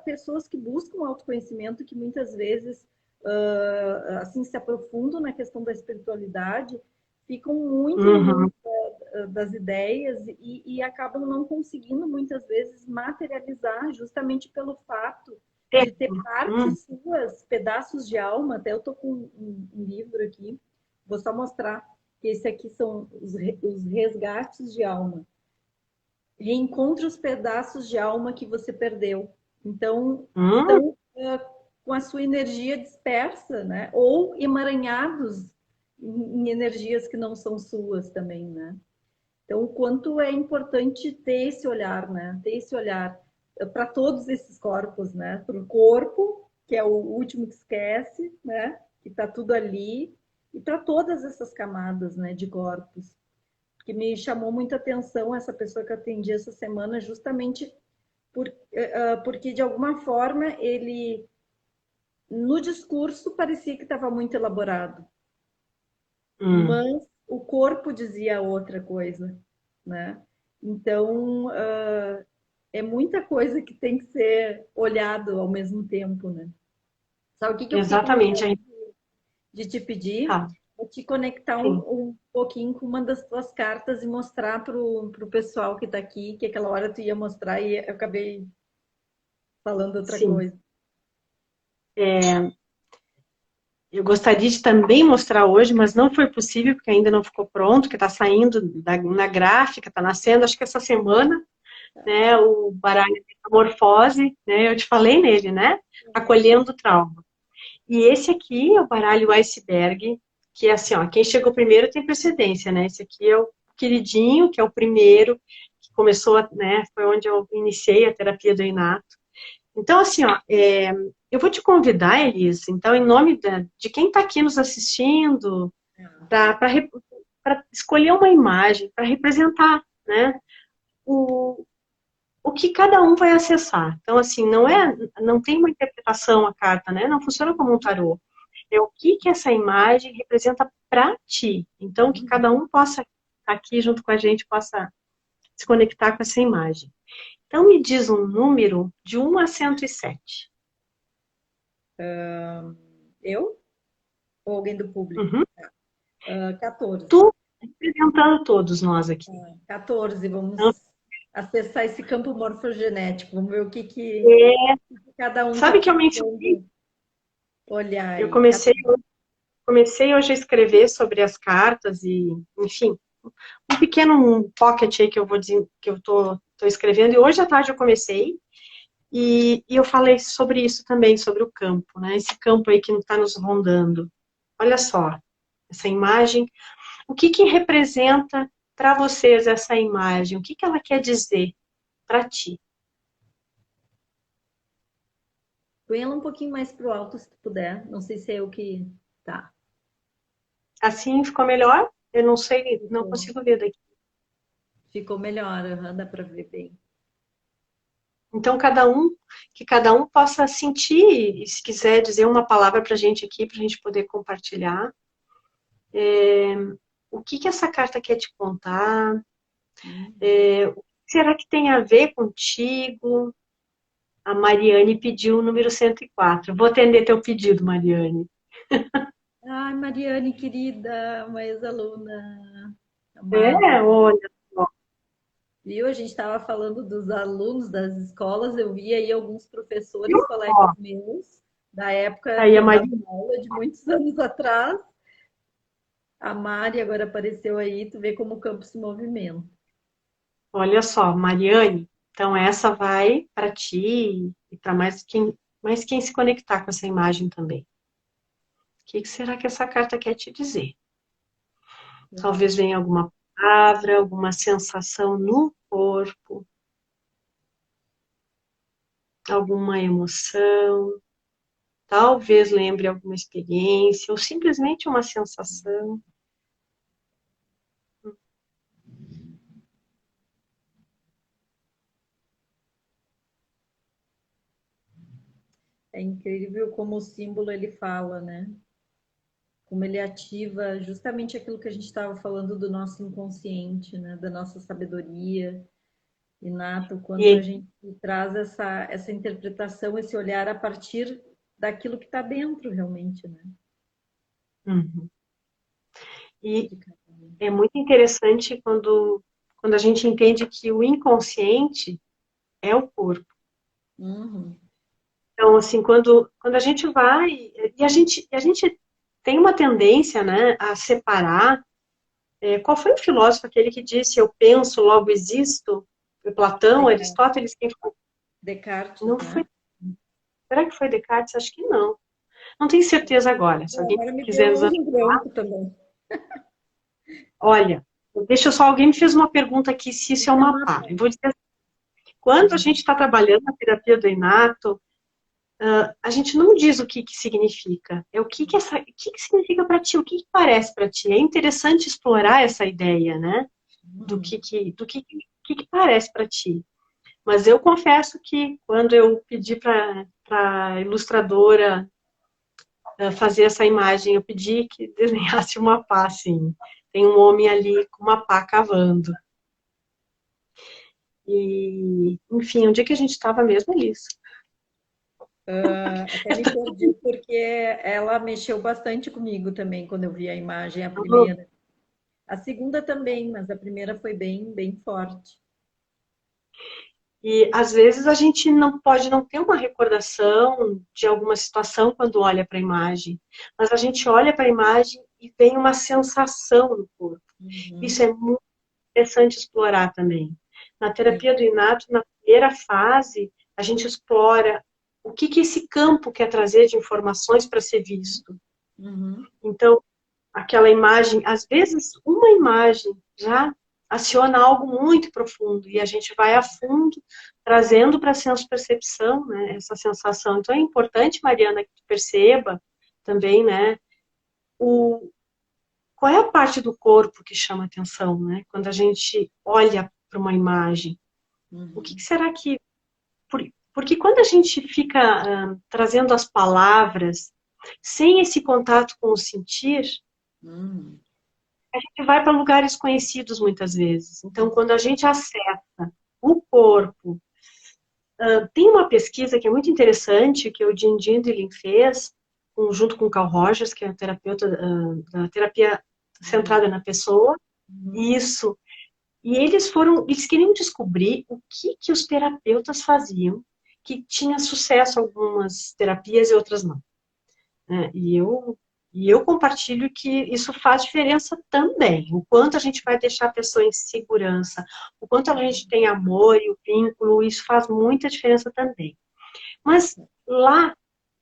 pessoas que buscam autoconhecimento, que muitas vezes assim se aprofundam na questão da espiritualidade, ficam muito no mundo das ideias e acabam não conseguindo muitas vezes materializar, justamente pelo fato de ter partes suas, pedaços de alma. Até eu tô com um livro aqui, vou só mostrar que esse aqui são os resgates de alma. Reencontre os pedaços de alma que você perdeu. Então, estão com a sua energia dispersa, né? Ou emaranhados em energias que não são suas também, né? Então, o quanto é importante ter esse olhar, né? Ter esse olhar para todos esses corpos, né? Para o corpo, que é o último que esquece, né? Que está tudo ali, e para todas essas camadas, né? De corpos. Que me chamou muita atenção essa pessoa que eu atendi essa semana, justamente porque, de alguma forma, ele, no discurso, parecia que estava muito elaborado, mas o corpo dizia outra coisa, né? Então, é muita coisa que tem que ser olhado ao mesmo tempo, né? Sabe o que eu fiquei com vontade de te pedir? Te conectar um pouquinho com uma das tuas cartas e mostrar para o pessoal que está aqui, que aquela hora tu ia mostrar e eu acabei falando outra coisa. Eu gostaria de também mostrar hoje, mas não foi possível, porque ainda não ficou pronto, que está saindo na gráfica, está nascendo, acho que essa semana, né, o baralho de Metamorfose, né, eu te falei nele, né, Acolhendo o Trauma. E esse aqui é o baralho Iceberg, que é assim, ó, quem chegou primeiro tem precedência, né? Esse aqui é o queridinho, que é o primeiro, que começou, né? Foi onde eu iniciei a terapia do Inato. Então, assim, ó, eu vou te convidar, Elis, então, em nome de quem está aqui nos assistindo, para escolher uma imagem, para representar, né? o que cada um vai acessar. Então, assim, não tem uma interpretação a carta, né? Não funciona como um tarô. É o que essa imagem representa para ti. Então, que cada um possa aqui junto com a gente possa se conectar com essa imagem. Então, me diz um número de 1 a 107. Eu ou alguém do público? Uhum. 14. Tu representando todos nós aqui. 14, vamos Então, acessar esse campo morfogenético, vamos ver é, que cada um está sabe que eu mencionei? precisando olhar Eu aí. comecei hoje a escrever sobre as cartas e, enfim, um pequeno pocket aí que eu vou dizer que eu tô escrevendo. E hoje à tarde eu comecei e eu falei sobre isso também, sobre o campo, né? Esse campo aí que está nos rondando. Olha só, essa imagem. O que representa para vocês essa imagem? O que ela quer dizer para ti? Põe ela um pouquinho mais pro alto, se tu puder. Não sei se é o que tá. Assim ficou melhor? Eu não sei, não Ficou, consigo ver daqui. ficou melhor, dá para ver bem. Então, que cada um possa sentir, e se quiser dizer uma palavra para a gente aqui, para a gente poder compartilhar. O que essa carta quer te contar? O que será que tem a ver contigo? A Mariane pediu o número 104. Vou atender teu pedido, Mariane. Ai, Mariane, querida, uma ex-aluna amada. É, olha só. Viu? A gente estava falando dos alunos das escolas, eu vi aí alguns Viu professores, colegas só? meus, da época Aí que a eu dava Mariane, aula, de muitos anos atrás. A Mari agora apareceu aí, tu vê como o campo se movimenta. olha só, Mariane. Então essa vai para ti e para mais quem se conectar com essa imagem também. O que será que essa carta quer te dizer? Talvez venha alguma palavra, alguma sensação no corpo, alguma emoção, talvez lembre alguma experiência, ou simplesmente uma sensação. É incrível como o símbolo ele fala, né? Como ele ativa justamente aquilo que a gente estava falando do nosso inconsciente, né? Da nossa sabedoria inata, o quanto a E, gente traz essa interpretação, esse olhar a partir daquilo que está dentro realmente, né? uhum. E De cada um. é muito interessante quando a gente entende que o inconsciente é o corpo. Uhum. Então, assim, quando a gente vai, e a gente tem uma tendência, né, a separar. Qual foi o filósofo aquele que disse eu penso, logo existo? Foi Platão, Descartes, Aristóteles, quem foi? Descartes, Não foi? né? Será que foi Descartes? Acho que não. Não tenho certeza agora. Se alguém Agora me quiser deu nos... um branco também. Olha, deixa só, alguém me fez uma pergunta aqui se isso é É uma uma pá. Eu vou dizer, quando a gente está trabalhando na terapia do Inato, a gente não diz o que significa. É o que significa para ti, o que parece para ti. É interessante explorar essa ideia, né? Do que parece para ti. Mas eu confesso que quando eu pedi para a ilustradora fazer essa imagem, eu pedi que desenhasse uma pá, assim. Tem um homem ali com uma pá cavando. E, enfim, onde é que a gente estava mesmo, Elis? Até me perdi porque ela mexeu bastante comigo também quando eu vi a imagem, a primeira. A segunda também, mas a primeira foi bem, bem forte. E às vezes a gente não pode não ter uma recordação de alguma situação quando olha para a imagem, mas a gente olha para a imagem e vem uma sensação no corpo. Isso Uhum. é muito interessante explorar também. Na Sim. terapia do Inato, na primeira fase, a gente explora o que esse campo quer trazer de informações para ser visto. Uhum. Então, aquela imagem, às vezes, uma imagem já aciona algo muito profundo e a gente vai a fundo, trazendo para a senso-percepção, né, essa sensação. Então, é importante, Mariana, que tu perceba também, né, qual é a parte do corpo que chama atenção, né, quando a gente olha para uma imagem. O que Uhum. será que... Porque quando a gente fica trazendo as palavras sem esse contato com o sentir, Uhum. a gente vai para lugares conhecidos muitas vezes. Então, quando a gente acessa o corpo, tem uma pesquisa que é muito interessante que o Jim Dindlin fez, junto com o Carl Rogers, que é terapeuta da terapia Uhum. centrada na pessoa. Uhum. Isso. E eles queriam descobrir o que os terapeutas faziam, que tinha sucesso algumas terapias e outras não, né? E eu compartilho que isso faz diferença também. O quanto a gente vai deixar a pessoa em segurança, o quanto a gente tem amor e o vínculo, isso faz muita diferença também. Mas lá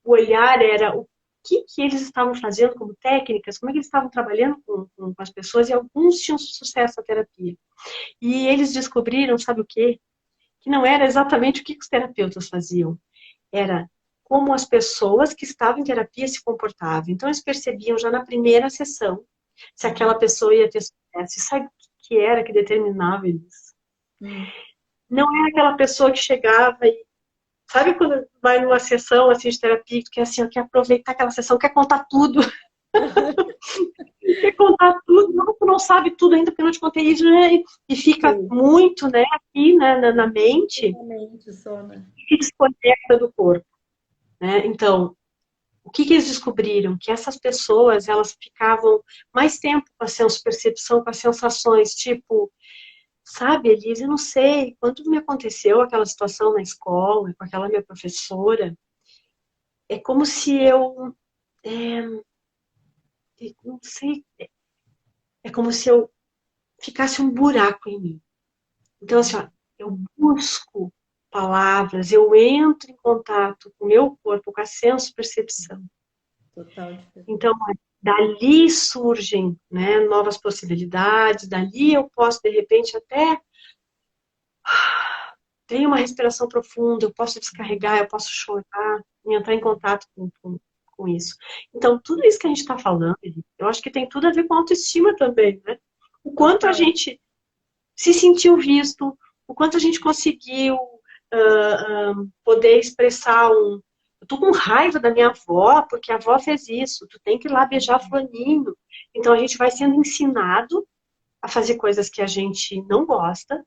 o olhar era o que eles estavam fazendo como técnicas, como é que eles estavam trabalhando com as pessoas, e alguns tinham sucesso na terapia. E eles descobriram, sabe o quê? Que não era exatamente o que os terapeutas faziam, era como as pessoas que estavam em terapia se comportavam. Então, eles percebiam já na primeira sessão se aquela Uhum. pessoa ia ter sucesso. E sabe o que era que determinava isso? Uhum. Não é aquela pessoa que chegava e... Sabe quando vai numa sessão assim, de terapia, que assim, quer aproveitar aquela sessão, quer contar tudo, quer contar tudo, não, tu não sabe tudo ainda porque eu não te contei isso, né? E fica Sim, muito, né, aqui, né, na mente, totalmente só, né? e se desconecta do corpo, né? Então, o que eles descobriram? Que essas pessoas, elas ficavam mais tempo com a percepção, com as sensações, tipo, sabe, Elise, eu não sei, quando me aconteceu aquela situação na escola, com aquela minha professora, é como se eu, é, não sei, é como se eu ficasse um buraco em mim. Então, assim, ó, eu busco palavras, eu entro em contato com o meu corpo, com a senso-percepção. Total diferente. Então, dali surgem, né, novas possibilidades, dali eu posso, de repente, até ter uma respiração profunda, eu posso descarregar, eu posso chorar, e entrar em contato com isso. Então, tudo isso que a gente está falando, eu acho que tem tudo a ver com autoestima também, né? O quanto a Total. gente se sentiu visto, o quanto a gente conseguiu poder expressar um... Eu tô com raiva da minha avó, porque a avó fez isso, tu tem que ir lá beijar fulaninho. Então a gente vai sendo ensinado a fazer coisas que a gente não gosta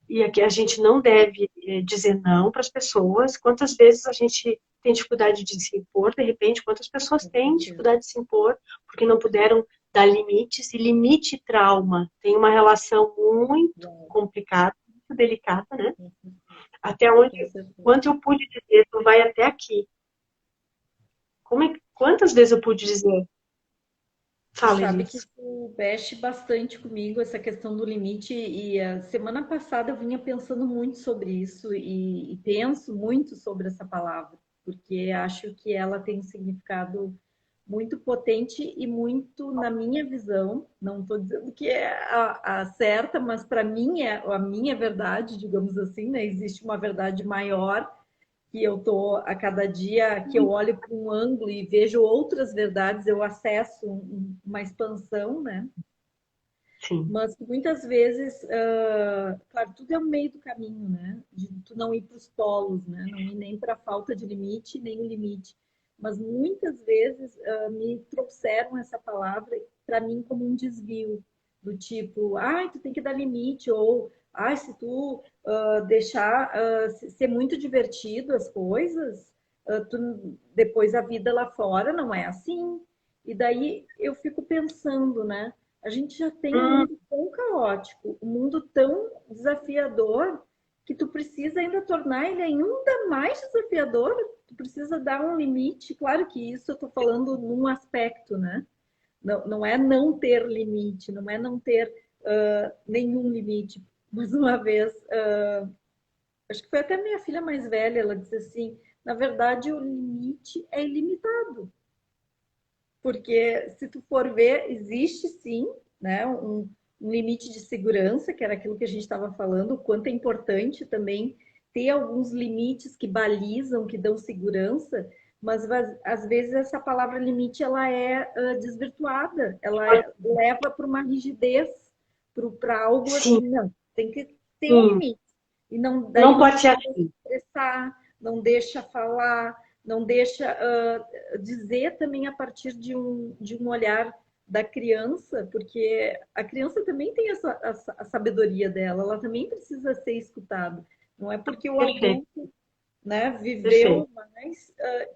e a que a gente não deve dizer não para as pessoas. Quantas vezes a gente tem dificuldade de se impor, de repente, quantas pessoas Com têm certeza. dificuldade de se impor porque não puderam dar limites, e limite e trauma tem uma relação muito Uau. complicada, muito delicada, né? Com certeza. Até onde, Com certeza. quanto eu pude dizer, tu vai até aqui. Quantas vezes eu pude dizer, Tu fala, sabe que Elis? isso mexe bastante comigo, essa questão do limite, e a semana passada eu vinha pensando muito sobre isso e penso muito sobre essa palavra, porque acho que ela tem um significado muito potente e muito, na minha visão, não estou dizendo que é a certa, mas para mim é a minha verdade, digamos assim, né? Existe uma verdade maior que eu tô a cada dia que eu olho para um ângulo e vejo outras verdades, eu acesso uma expansão, né? Sim. Mas muitas vezes, claro, tudo é o meio do caminho, né? De tu não ir para os polos, né? Não ir nem para a falta de limite, nem o limite. Mas muitas vezes me trouxeram essa palavra para mim como um desvio, do tipo, ai, tu tem que dar limite, ou ai, se tu deixar ser muito divertido as coisas, depois a vida lá fora não é assim. E daí eu fico pensando, né? A gente já tem um Hum, mundo tão caótico, um mundo tão desafiador, que tu precisa ainda tornar ele ainda mais desafiador. Tu precisa dar um limite. Claro que isso eu estou falando num aspecto, né? Não, não é não ter limite, não é não ter nenhum limite. Mais uma vez, acho que foi até minha filha mais velha, ela disse assim: na verdade, o limite é ilimitado. Porque se tu for ver, existe sim, né, um limite de segurança, que era aquilo que a gente estava falando, o quanto é importante também ter alguns limites que balizam, que dão segurança, mas às vezes essa palavra limite ela é desvirtuada, leva para uma rigidez, para algo sim, assim, não, tem que ter um sim. limite. E não, daí Não não pode ser deixa assim. expressar, não deixa falar, não deixa dizer também a partir de um olhar da criança, porque a criança também tem a sabedoria dela, ela também precisa ser escutada. Não é porque o Perfeito, adulto, né, viveu perfeito. mais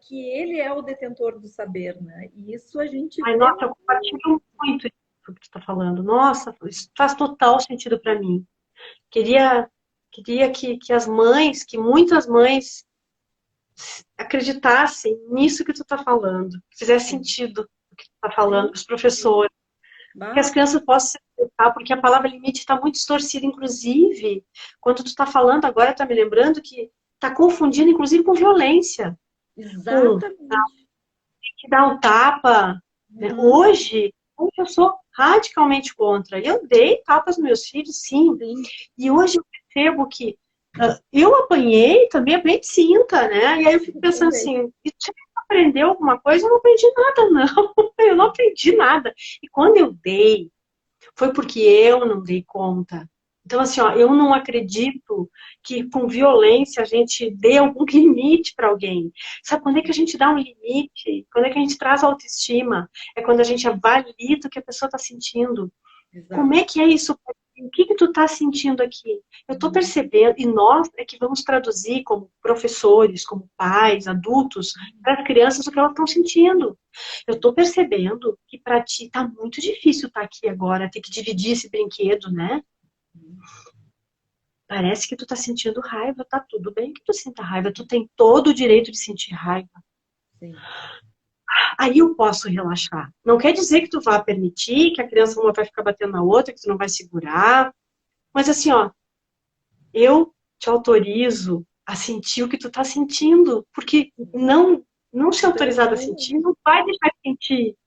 que ele é o detentor do saber, né? E isso a gente Ai, vê. nossa, eu compartilho muito isso que tu está falando. Nossa, isso faz total sentido para mim. Queria, queria que as mães, que muitas mães acreditassem nisso que tu está falando, que fizesse sentido o que tu está falando, Sim, os professores, que as bah, crianças possam se expressar, porque a palavra limite está muito distorcida, inclusive, quando tu está falando agora, está me lembrando que está confundindo, inclusive, com violência, com exatamente. que dar um tapa, né? Uhum, Hoje eu sou radicalmente contra. Eu dei tapas nos meus filhos, sim. sim, E hoje eu percebo que eu apanhei também, apanhei de cinta, né? E aí eu fico pensando também. assim, e você aprendeu alguma coisa? Eu não aprendi nada, não. Eu não aprendi nada. E quando eu dei, foi porque eu não dei conta. Então, assim, ó, eu não acredito que com violência a gente dê algum limite para alguém. Sabe quando é que a gente dá um limite? Quando é que a gente traz autoestima? É quando a gente valida o que a pessoa está sentindo. Como Exato. é que é isso? O que que tu está sentindo aqui? Eu estou percebendo, e nós é que vamos traduzir como professores, como pais, adultos, para as crianças o que elas estão sentindo. Eu estou percebendo que para ti está muito difícil estar aqui agora, ter que dividir esse brinquedo, né? Parece que tu tá sentindo raiva, tá tudo bem que tu sinta raiva, tu tem todo o direito de sentir raiva. Sim. Aí eu posso relaxar. Não quer dizer que tu vá permitir que a criança uma vai ficar batendo na outra, que tu não vai segurar, mas assim, ó, eu te autorizo a sentir o que tu tá sentindo, porque não ser Então, autorizado a não, sentir não vai deixar de sentir,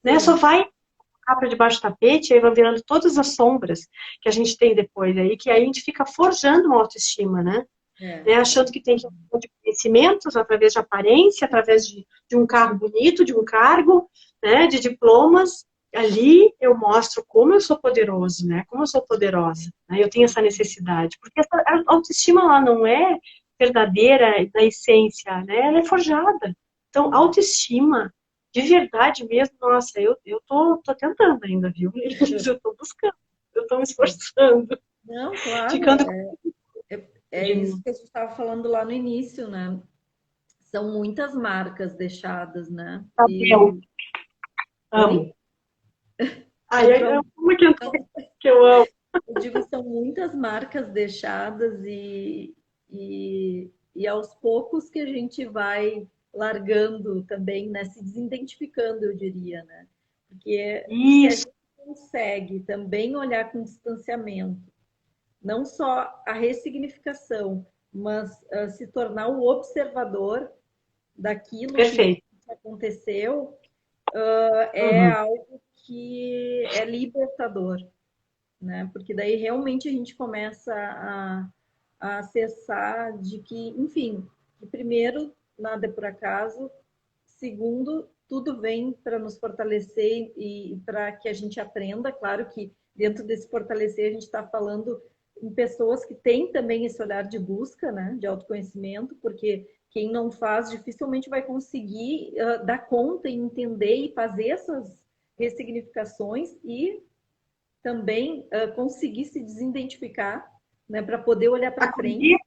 né? Só sim. vai colocar para debaixo do tapete, aí vai virando todas as sombras que a gente tem depois aí, que aí a gente fica forjando uma autoestima, né? É, Né, achando que tem que ter conhecimentos através de aparência, através de um carro bonito, de um cargo, né, de diplomas. Ali eu mostro como eu sou poderoso, né, como eu sou poderosa. Né, eu tenho essa necessidade, porque essa autoestima lá não é verdadeira na essência, né, ela é forjada. Então, autoestima, de verdade mesmo, nossa, eu tô tentando ainda, viu? Eu tô buscando, eu tô me sim. esforçando, Não, claro, ficando é isso que a gente estava falando lá no início, né? São muitas marcas deixadas, né? com E. Oi? amo. Ai, Não, é pronto. uma que eu amo. Eu digo, são muitas marcas deixadas e aos poucos que a gente vai largando também, né? Se desidentificando, eu diria, né? Porque se a Isso, gente consegue também olhar com distanciamento, não só a ressignificação, mas se tornar o observador daquilo que perfeito. aconteceu, é Uhum. algo que é libertador, né? Porque daí realmente a gente começa a acessar de que, enfim, que primeiro, nada é por acaso, segundo, tudo vem para nos fortalecer e para que a gente aprenda. Claro que dentro desse fortalecer a gente está falando em pessoas que têm também esse olhar de busca, né, de autoconhecimento, porque quem não faz dificilmente vai conseguir dar conta e entender e fazer essas ressignificações e também conseguir se desidentificar, né, para poder olhar para frente. Acolher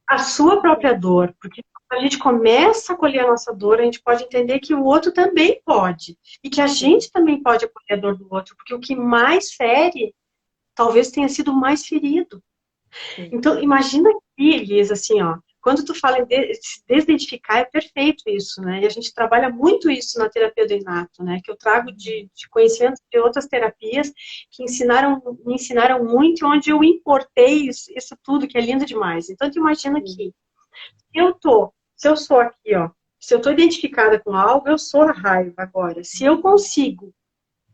a sua própria dor, porque quando a gente começa a acolher a nossa dor, a gente pode entender que o outro também pode, e que a Sim, gente também pode acolher a dor do outro, porque o que mais fere, talvez tenha sido o mais ferido. sim, Então, imagina que, Elisa, assim, ó, quando tu fala em se desidentificar, é perfeito isso, né? E a gente trabalha muito isso na terapia do inato, né? Que eu trago de conhecimentos de outras terapias que me ensinaram muito, onde eu importei isso tudo, que é lindo demais. Então, tu imagina sim, que se eu sou aqui, ó, se eu tô identificada com algo, eu sou a raiva agora. Se eu consigo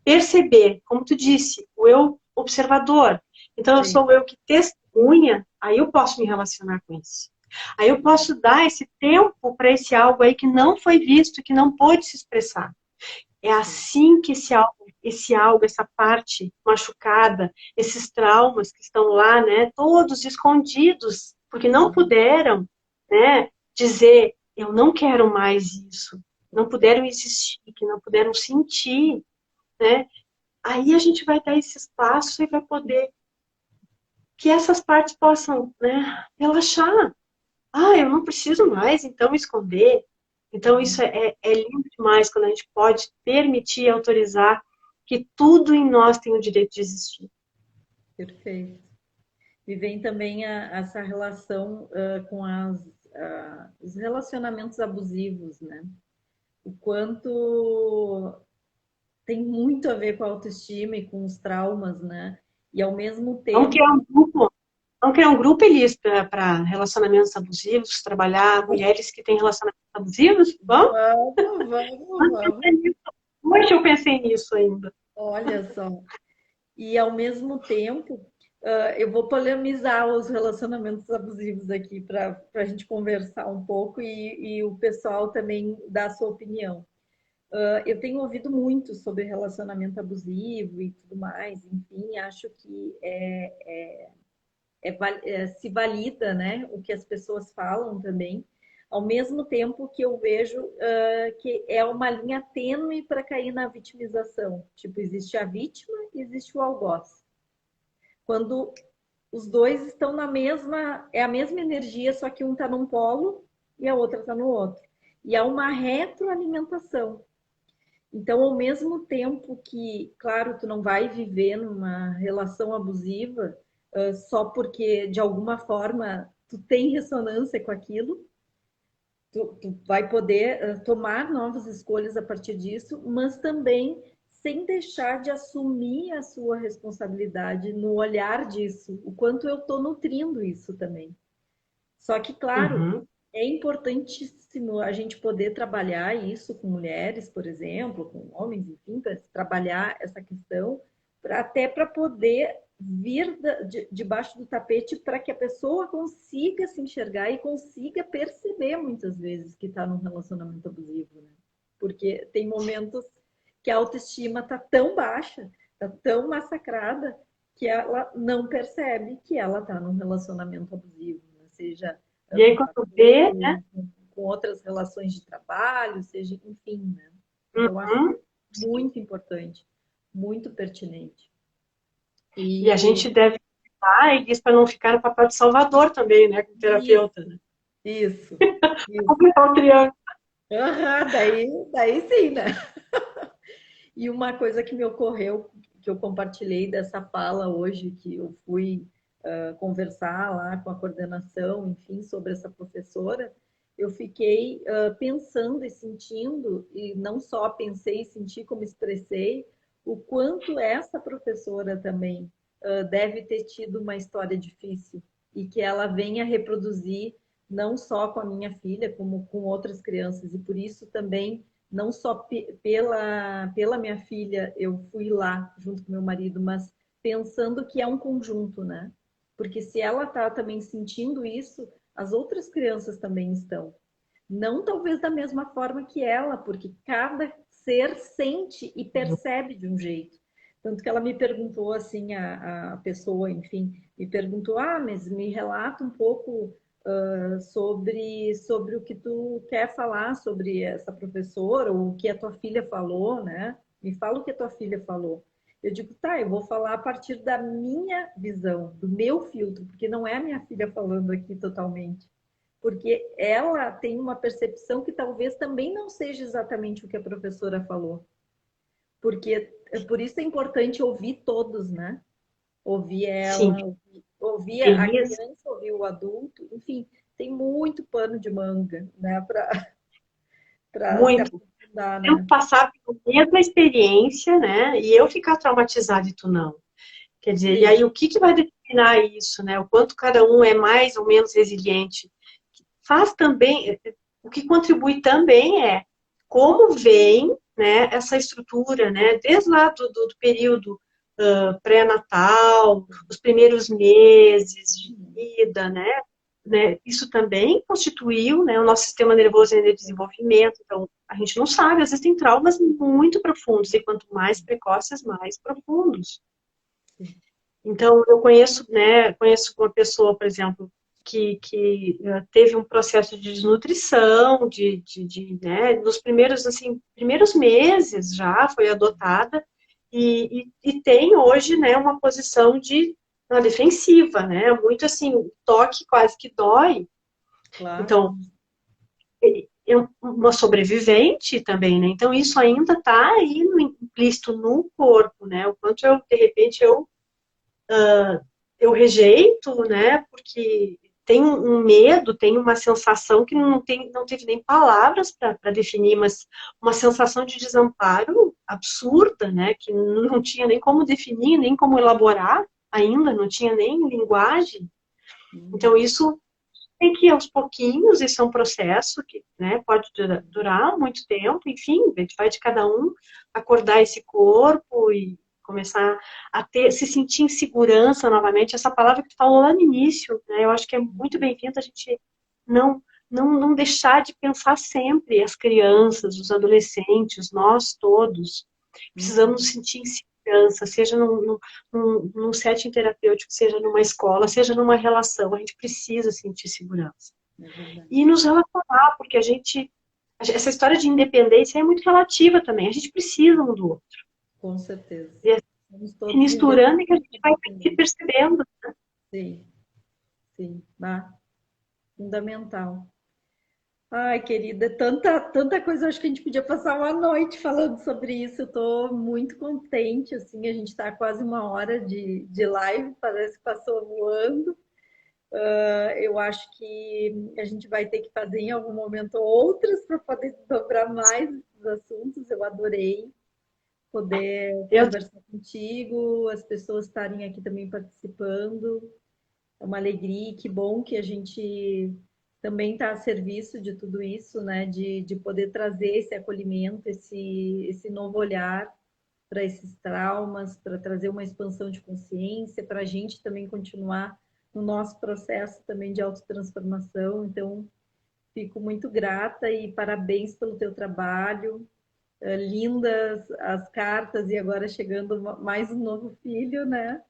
perceber, como tu disse, o eu observador. Então, eu sim. sou o eu que testemunha, aí eu posso me relacionar com isso. Aí eu posso dar esse tempo para esse algo aí que não foi visto, que não pôde se expressar. É assim que essa parte machucada, esses traumas que estão lá, né, todos escondidos, porque não puderam, né, dizer, eu não quero mais isso, não puderam existir, que não puderam sentir, né, aí a gente vai dar esse espaço e vai poder que essas partes possam, né, relaxar. Ah, eu não preciso mais, então, esconder. Então, isso é lindo demais quando a gente pode permitir e autorizar que tudo em nós tem o direito de existir. Perfeito. E vem também essa relação com os relacionamentos abusivos, né? O quanto tem muito a ver com a autoestima e com os traumas, né? E ao mesmo Vamos tempo, criar um grupo, vamos criar um grupo, Elis, para relacionamentos abusivos, trabalhar mulheres que têm relacionamentos abusivos? Vamos? vamos. Hoje eu pensei nisso ainda. Olha só. E ao mesmo tempo, eu vou polemizar os relacionamentos abusivos aqui para a gente conversar um pouco e o pessoal também dar a sua opinião. Eu tenho ouvido muito sobre relacionamento abusivo e tudo mais, enfim, acho que se valida, né, o que as pessoas falam também, ao mesmo tempo que eu vejo que é uma linha tênue para cair na vitimização. Tipo, existe a vítima e existe o algoz. Quando os dois estão na mesma, é a mesma energia, só que um está num polo e a outra está no outro. E há uma retroalimentação. Então, ao mesmo tempo que, claro, tu não vai viver numa relação abusiva só porque, de alguma forma, tu tem ressonância com aquilo, tu vai poder tomar novas escolhas a partir disso, mas também sem deixar de assumir a sua responsabilidade no olhar disso, o quanto eu estou nutrindo isso também. Só que, claro, Uhum. é importantíssimo a gente poder trabalhar isso com mulheres, por exemplo, com homens, enfim, para trabalhar essa questão, até para poder vir debaixo do tapete para que a pessoa consiga se enxergar e consiga perceber muitas vezes que está num relacionamento abusivo, né? Porque tem momentos que a autoestima está tão baixa, está tão massacrada, que ela não percebe que ela está num relacionamento abusivo, né? Seja E aí, com quando vê, parceiro, com outras relações de trabalho, seja, enfim, né? Então, acho uhum. muito importante, muito pertinente. E a E gente deve e diz para não ficar no papel de salvador também, né, como isso, terapeuta, né? isso, isso. Completar o triângulo. Uhum, daí sim, né? E uma coisa que me ocorreu, que eu compartilhei dessa fala hoje, que eu fui conversar lá com a coordenação, enfim, sobre essa professora, eu fiquei pensando e sentindo, e não só pensei e senti, como expressei, o quanto essa professora também deve ter tido uma história difícil e que ela venha reproduzir não só com a minha filha, como com outras crianças, e por isso também não só pela minha filha eu fui lá junto com meu marido, mas pensando que é um conjunto, né? Porque se ela está também sentindo isso, as outras crianças também estão. Não talvez da mesma forma que ela, porque cada ser sente e percebe de um jeito. Tanto que ela me perguntou assim, a pessoa, enfim, me perguntou, mas me relata um pouco sobre o que tu quer falar sobre essa professora, ou o que a tua filha falou, né? Me fala o que a tua filha falou. Eu digo, tá, eu vou falar a partir da minha visão, do meu filtro, porque não é a minha filha falando aqui totalmente. Porque ela tem uma percepção que talvez também não seja exatamente o que a professora falou. Porque por isso é importante ouvir todos, né? Ouvir Sim, ela, ouvir a Elis, criança, ouvir o adulto, enfim, tem muito pano de manga, né, para se muito. aprofundar, Temos né? que passar pela mesma experiência, né? E eu ficar traumatizada e tu não. Quer dizer, e Sim, aí o que vai determinar isso, né? O quanto cada um é mais ou menos resiliente. Faz também, o que contribui também é como vem, né, essa estrutura, né, desde lá do período pré-natal, os primeiros meses de vida, né? né, isso também constituiu, né, o nosso sistema nervoso em desenvolvimento. Então, a gente não sabe, às vezes tem traumas muito profundos, e quanto mais precoces, mais profundos. Então, eu conheço, né, conheço uma pessoa, por exemplo, que teve um processo de desnutrição, né, nos primeiros, assim, primeiros meses já foi adotada, e tem hoje, né, uma posição de na defensiva, né, muito assim, toque quase que dói. Claro. Então, é uma sobrevivente também, né, então isso ainda está aí no, implícito no corpo, né, o quanto eu, de repente, eu rejeito, né, porque tem um medo, tem uma sensação que não teve nem palavras para definir, mas uma sensação de desamparo absurda, né, que não tinha nem como definir, nem como elaborar ainda, não tinha nem linguagem. Então, isso tem que ir aos pouquinhos, isso é um processo que, né, pode durar muito tempo, enfim, vai de cada um acordar esse corpo e começar a se sentir em segurança novamente. Essa palavra que tu falou lá no início, né, eu acho que é muito bem-vindo a gente não deixar de pensar sempre as crianças, os adolescentes, nós todos. Precisamos nos sentir em segurança, seja num setting terapêutico, seja numa escola, seja numa relação. A gente precisa sentir segurança. E nos relacionar, porque essa história de independência é muito relativa também. A gente precisa um do outro. Com certeza. E se misturando e que a gente vai se percebendo. Né? Sim, sim. Fundamental. Ai, querida, tanta coisa, acho que a gente podia passar uma noite falando sobre isso. Eu estou muito contente, assim, a gente está quase 1 hora de live, parece que passou voando. Eu acho que a gente vai ter que fazer em algum momento outras para poder dobrar mais esses assuntos. Eu adorei poder conversar contigo, as pessoas estarem aqui também participando. É uma alegria, que bom que a gente também está a serviço de tudo isso, né? De poder trazer esse acolhimento, esse novo olhar para esses traumas, para trazer uma expansão de consciência, para a gente também continuar no nosso processo também de autotransformação. Então, fico muito grata e parabéns pelo teu trabalho. Lindas as cartas e agora chegando mais um novo filho, né?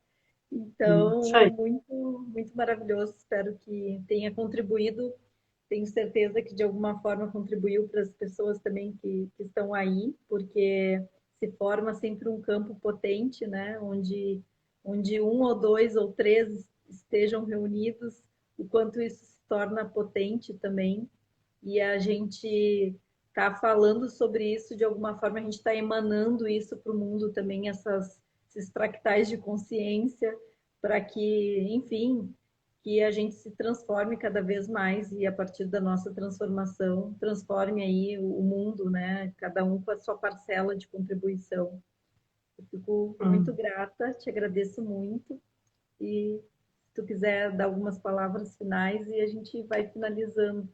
Então, muito, muito maravilhoso. Espero que tenha contribuído. Tenho certeza que de alguma forma contribuiu para as pessoas também que estão aí, porque se forma sempre um campo potente, né? Onde um ou dois ou três estejam reunidos, o quanto isso se torna potente também. E a gente está falando sobre isso de alguma forma, a gente está emanando isso para o mundo também, esses fractais de consciência, para que, enfim, que a gente se transforme cada vez mais e a partir da nossa transformação, transforme aí o mundo, né? Cada um com a sua parcela de contribuição. Eu fico muito grata, te agradeço muito e se tu quiser dar algumas palavras finais e a gente vai finalizando.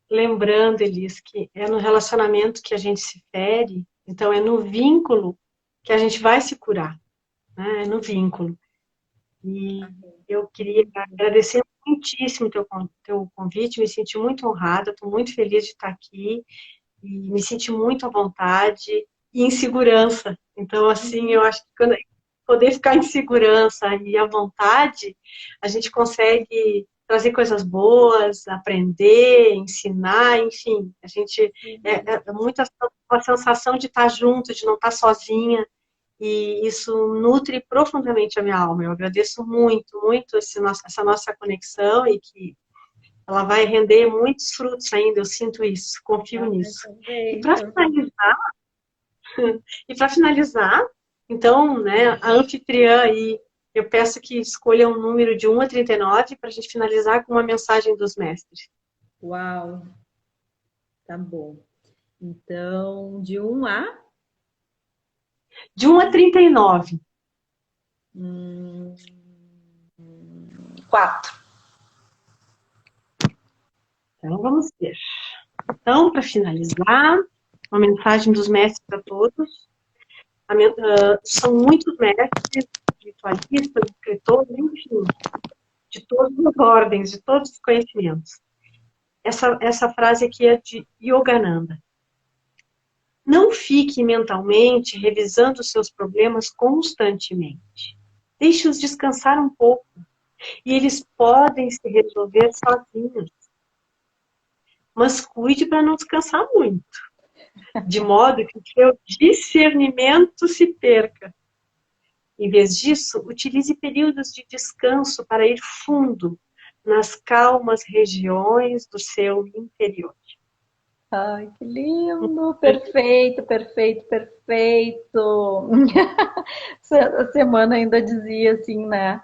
Lembrando, Elis, que é no relacionamento que a gente se fere, então é no vínculo que a gente vai se curar, né? É no vínculo. E eu queria agradecer muitíssimo teu convite, me senti muito honrada, estou muito feliz de estar aqui e me senti muito à vontade e em segurança. Então, assim, eu acho que quando poder ficar em segurança e à vontade, a gente consegue trazer coisas boas, aprender, ensinar, enfim, a gente é muito uma sensação de estar junto, de não estar sozinha. E isso nutre profundamente a minha alma. Eu agradeço muito, muito essa nossa conexão e que ela vai render muitos frutos ainda. Eu sinto isso, confio nisso. E para finalizar, então, né, a anfitriã aí, eu peço que escolha um número de 1 a 39 para a gente finalizar com uma mensagem dos mestres. Uau! Tá bom. Então, de 1 a? De 1 a 39. 4. Então, vamos ver. Então, para finalizar, uma mensagem dos mestres para todos. São muitos mestres, ritualistas, escritores, enfim. de todas as ordens, de todos os conhecimentos. Essa frase aqui é de Yogananda. Não fique mentalmente revisando seus problemas constantemente. Deixe-os descansar um pouco. E eles podem se resolver sozinhos. Mas cuide para não descansar muito. De modo que o seu discernimento se perca. Em vez disso, utilize períodos de descanso para ir fundo nas calmas regiões do seu interior. Ai, que lindo! Perfeito, perfeito, perfeito! A semana ainda dizia assim, né?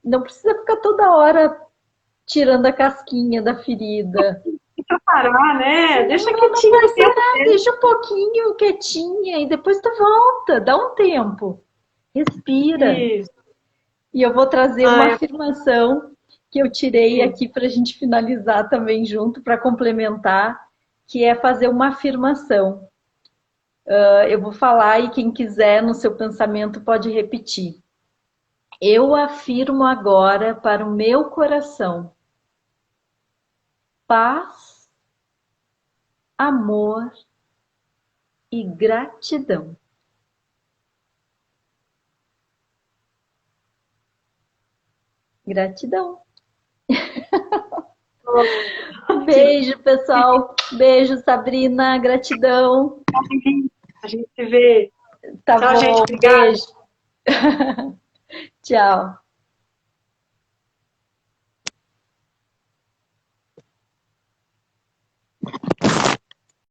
Não precisa ficar toda hora tirando a casquinha da ferida. Deixa parar, né? Deixa Não quietinho. precisa, deixa um pouquinho quietinha e depois tu volta, dá um tempo. Respira. Isso. E eu vou trazer uma afirmação que eu tirei aqui para a gente finalizar também junto, para complementar, que é fazer uma afirmação. Eu vou falar e quem quiser no seu pensamento pode repetir. Eu afirmo agora para o meu coração paz, amor e gratidão. Gratidão. Beijo, pessoal. Beijo, Sabrina. Gratidão. A gente se vê. Tá Tchau, bom. gente. Obrigada. Beijo. Tchau.